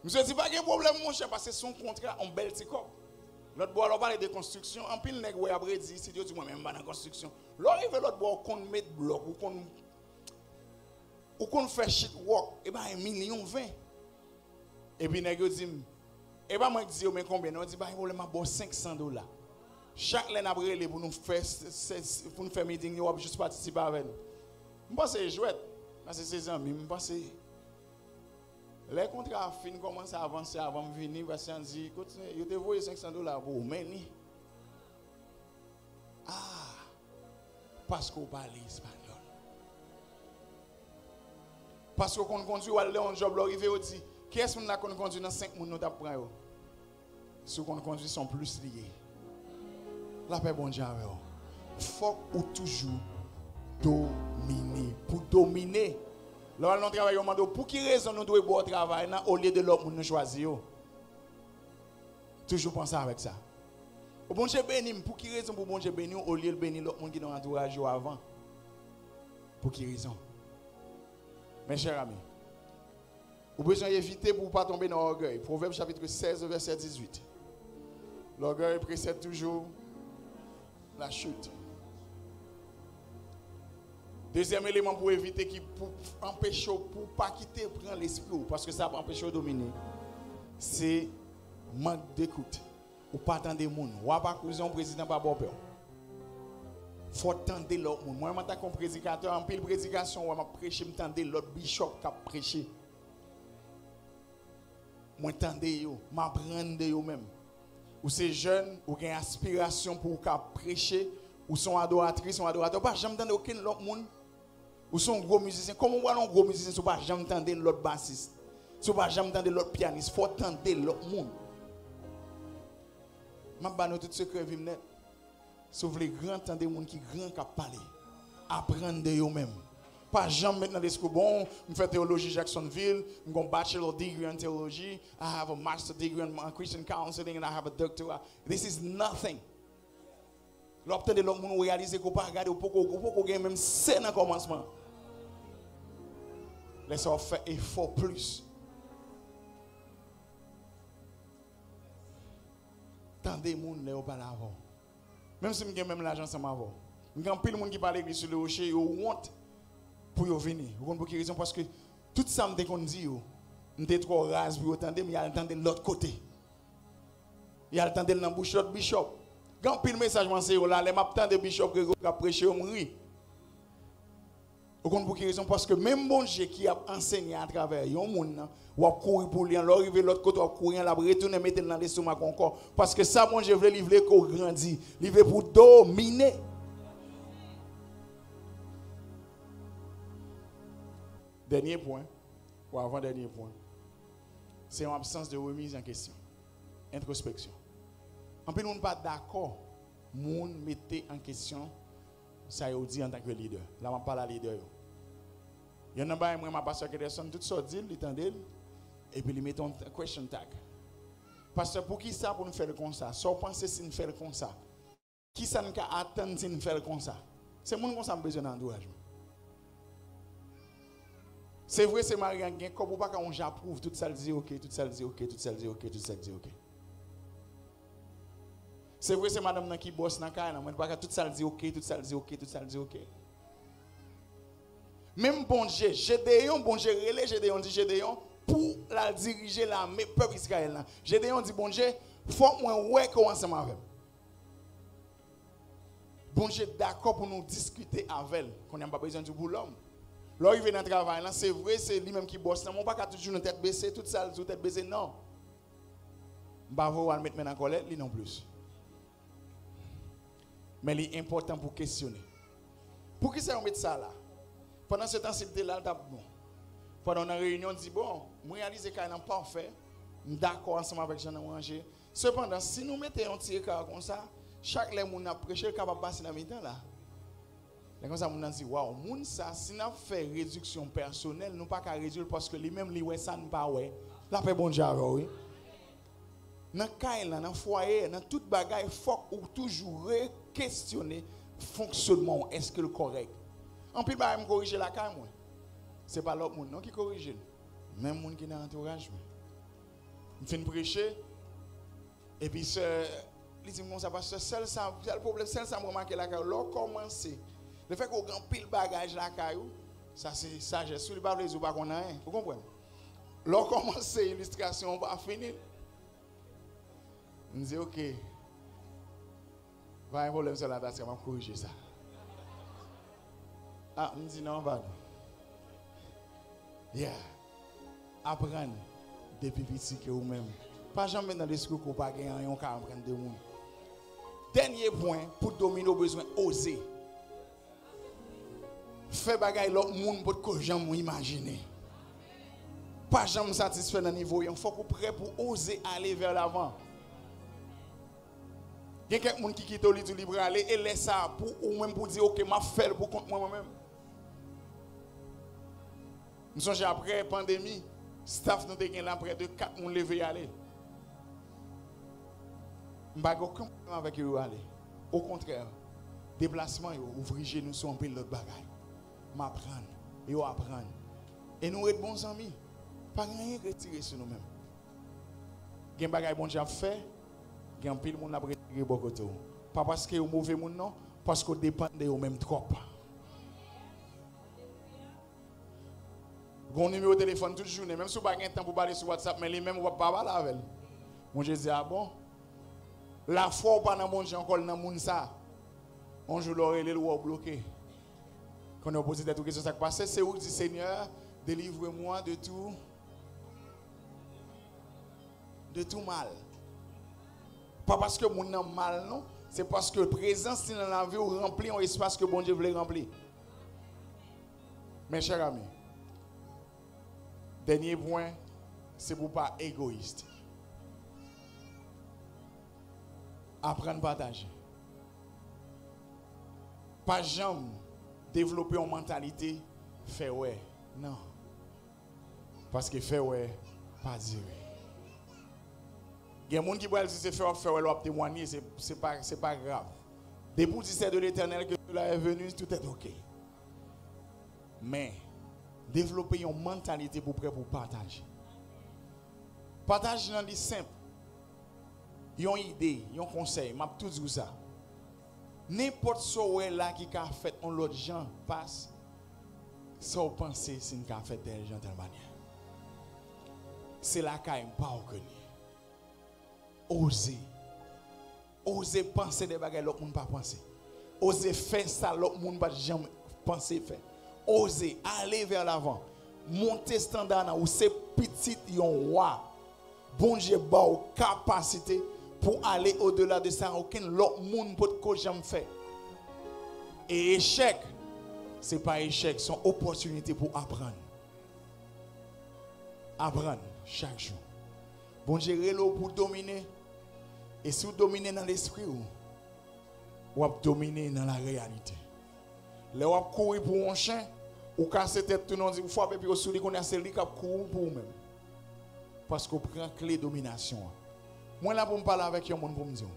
Monsieur dit pas de problème mon cher parce que son contrat en bel petit corps. L'autre bois on parle de construction, en pile nèg ouais après dit si Dieu dit moi même pas dans construction. L'arrive l'autre bois qu'on met bloc ou qu'on fait shit work et ben 1,20 million. Et puis nèg dit et ben moi dit mais combien on dit pas problème à $500. Chaque l'année après les pour nous faire meeting yo juste participer avec nous. Je pense c'est jouette parce que c'est amis, je pense les contrats fin commencent à avancer avant de venir parce qu'on dit écoute, je te voyé $500 pour mais parce qu'on parle espagnol. Parce qu'on conduit ou aller en job l'arrivé on dit qui est-ce qu'on conduit dans 5 minutes après ceux qu'on conduit sont plus liés. La paix bon Dieu faut ou toujours dominer pour dominer. Là, nous travaillons, pour quelle raison nous devons boire travail au lieu de l'autre nous choisir? Toujours penser avec ça. Bon Dieu béni, pour quelle raison pour bon Dieu béni au lieu de bénir l'autre monde qui nous entourage avant? Pour qui raison? Mes chers amis, vous avez besoin d'éviter pour ne pas tomber dans l'orgueil. Proverbe chapitre 16, verset 18. L'orgueil précède toujours la chute. Deuxième élément pour éviter qui pour empêcher pour pas quitter prendre l'esprit parce que ça va empêcher de dominer. C'est manque d'écoute. Ou pas attendre les gens. Ou pas causer un président pas peur. Faut attendre l'autre monde. Moi je suis un prédicateur en pile prédication, je prêcher, je attendre l'autre bishop qui a prêché. Moi attendez yo, m'apprendre yo même. Ou ces jeunes ou qui ont aspiration pour prêcher ou sont adoratrices, sont adorateurs, pas jamais entendre aucun autre monde. Ou sont gros musiciens. Comment on un gros musicien si pas jamais entendre l'autre bassiste, si pas jamais entendre l'autre pianiste, faut attendre l'autre monde. M'a ba nous tout secret vim net. Si vous voulez grand entendre des gens qui grand qui parler, apprendre de eux même. Pas jamais mettre dans l'esprit bon, je fais théologie Jacksonville, j'ai un bachelor degree in theology, I have a master degree in Christian counseling and I have a doctorate. This is nothing. L'obtenir l'autre monde réaliser qu'on pas regarder pour gagner même c'est dans commencement. Laissez-moi faire effort plus. Tendez les gens là pas avant. Même si je même l'argent sans m'avoir. Il y a plein de monde qui parle l'église sur le rocher, ils ont honte pour venir. Vous comprenez pour quelle raison? Parce que tout ça me qu'on dit, on est trop rase pour entendre, mais il y a entendre de l'autre côté. Il y a entendre dans la bouche de l'autre bishop. Quand pile message m'en c'est là, les m'attend de bishop qui a prêché au mourir. Vous comprenez pour quelle raison? Parce que même bon Dieu qui a enseigné à travers yon monde, ou a courir pour lui, l'arriver l'autre côté, ou a courir, la retourner mettre dans l'estomac encore. Parce que ça bon Dieu veut livrer qu'on grandit, livrer pour dominer. Dernier point, ou avant-dernier point, c'est une absence de remise en question. Introspection. En plus, nous ne sommes pas d'accord, nous mettez en question, ça y dit en tant que leader. Là, on parle à leader. Il y en a un moi, ma pasteur Kederson, tout ça dit, il entendait, et puis il met un question tag. Pasteur, pour qui ça pour nous faire comme ça? Si on pense si nous faire comme ça, qui ça nous attend si nous faire comme ça? C'est mon comme ça besoin d'encouragement. C'est vrai, c'est Marianne qui comme pas quand j'approuve, tout ça le dit OK, tout ça le dit OK, tout ça le dit OK, tout ça le dit OK. C'est vrai, c'est madame qui bosse dans le cas, tout ça le dit OK, tout ça le dit OK, tout ça le dit OK. Même bon Dieu, Gédéon, bon Dieu, Gédéon dit Gédéon pour la diriger la peuple Israël. Gédéon dit bon Dieu, faut moi ouais qu'on ensemble avec. Bon Dieu d'accord pour nous discuter avec elle, qu'on n'a pas besoin du boulot. Là il vient dans le travail là, c'est vrai, c'est lui-même qui bosse. On pas toujours une tête baissée, toute ça, toute tête baissée, non. Bah vous va mettre en colère, lui non plus. Mais il est important pour questionner. Pour qui ça on met ça là? Pendant ce temps, c'était là, bon. Pendant la réunion, on dit bon, je réalise que c'est parfait, d'accord ensemble avec Jean Ranger. Cependant, si nous mettons un petit cas comme ça, chaque les gens qui a prêché, capable de passer dans le temps là. Et comme ça, on dit waouh, moun ça, si nous fait réduction personnelle, nous pas qu'à réduire parce que lui-même, lui, ouais, ça ne pas ouais. La paix bon Dieu, oui. Dans le cas, dans le foyer, dans toute bagaille, il faut toujours questionner le fonctionnement. Est-ce que le correct? En plus, je corrige la caille. Ce n'est pas l'autre monde qui corrige. Même monde qui est dans l'entourage. Je finis prêcher. Et puis, il dit, ça passe, c'est le problème, c'est ça, remarqué la caille. Là, commencer. Le fait qu'on a pile bagage la caille, ça c'est sagesse. Si vous ne parlez pas, vous ne vous comprenez? Là, commencer l'illustration, on va finir. Je dis, OK. Va un problème sur la tasse, on va corriger ça. Ah, on dit non, pardon. Yeah. Apprendre depuis petit que vous-même. Pas jamais dans l'esprit qu'on pas gagner un cas apprendre de monde. Dernier point pour dominer, besoin oser. Faire bagaille l'autre monde pour que jamais imaginer. Pas jamais satisfait dans le niveau, il faut qu'on prêt pour oser aller vers l'avant. Il y a quelqu'un qui quitte le libre aller et laisse ça pour ou même pour dire OK, m'a fait pour contre moi-même. Nous sommes après la pandémie, staff nous avons là près de 4 personnes lever aller. Je n'ai pas aucun problème avec eux aller. Au contraire, déplacement, ouvrir nous sur un peu l'autre bagaille. m'apprendre. Et on apprend. Et nous sommes bons amis. Pas rien retirer sur nous-mêmes. Il y a des choses bon Dieu fait. Il y a un pile monde a retiré beaucoup de. Pas parce que vous mauvais monde non, parce que vous dépendez de vous-même trop. Vous avez un numéro de téléphone toute journée, même si vous n'avez pas de temps pour parler sur WhatsApp, mais lui-même, vous ne pouvez pas parler avec lui. Mon Dieu dit, ah bon? La foi ou pas dans mon Dieu encore dans le monde ça. On joue l'oreille, le loi bloqué. Quand on a posé des questions, ça qui passe, c'est où dit Seigneur, délivre-moi de tout mal. Pas parce que mon nom mal, non. C'est parce que la présence dans la vie remplit un espace que bon Dieu voulait remplir. Mes chers amis, dernier point, c'est pour ne pas être égoïste. Apprendre à partager. Pas jamais développer une mentalité fait ouais. Non. Parce que fait ouais, pas dire. Il y a des gens qui disent que c'est fait ouais, leur témoigner, c'est pas grave. Depuis que c'est de l'Éternel que cela est venu, tout est OK. Mais développer une mentalité pour prêt pour partager. Partager dans les simple. Une idée, un conseil, m'a tout dit ça. N'importe ce là qui a fait on l'autre gens passe, ça vous pensez c'est une qui a fait telle gens telle manière. C'est là qu'il n'a pas reconnu. Oser penser des bagages l'autre monde pas penser. Oser faire ça l'autre monde pas jamais penser faire. Oser aller vers l'avant. Monter standard où c'est petit yon roi. Bon Dieu ba ou capacité pour aller au-delà de ça, aucun l'autre monde peut jamais faire. Et échec, ce n'est pas échec, c'est une opportunité pour apprendre. Apprendre chaque jour. Bon Dieu relo pour dominer. Et si vous dominez dans l'esprit, vous allez dominer dans la réalité. Là, vous allez courir pour un chien, ou casser tête tout le monde, vous frappez puis vous soulez qu'on a celui qui a couru pour vous-même. Parce que vous prenez clé de domination. Moi là pour me parler avec un monde pour me dire,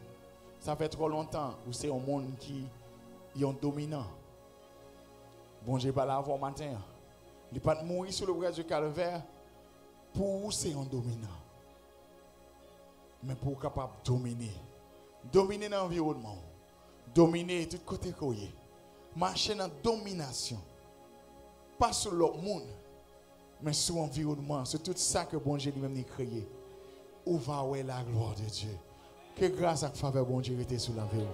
ça fait trop longtemps que c'est un monde qui est dominant. Bon, je parle avant matin. Il n'est pas mourir sur le bras du calvaire pour vous, c'est un dominant. Mais pour capable de dominer. Dominer l'environnement. Dominer tout côté coyer. Marcher dans la domination. Pas sur l'autre monde, mais sur l'environnement. C'est tout ça que bon Dieu lui-même a créé. Où va où est la gloire de Dieu? Que grâce à faveur bon Dieu était sur l'environnement.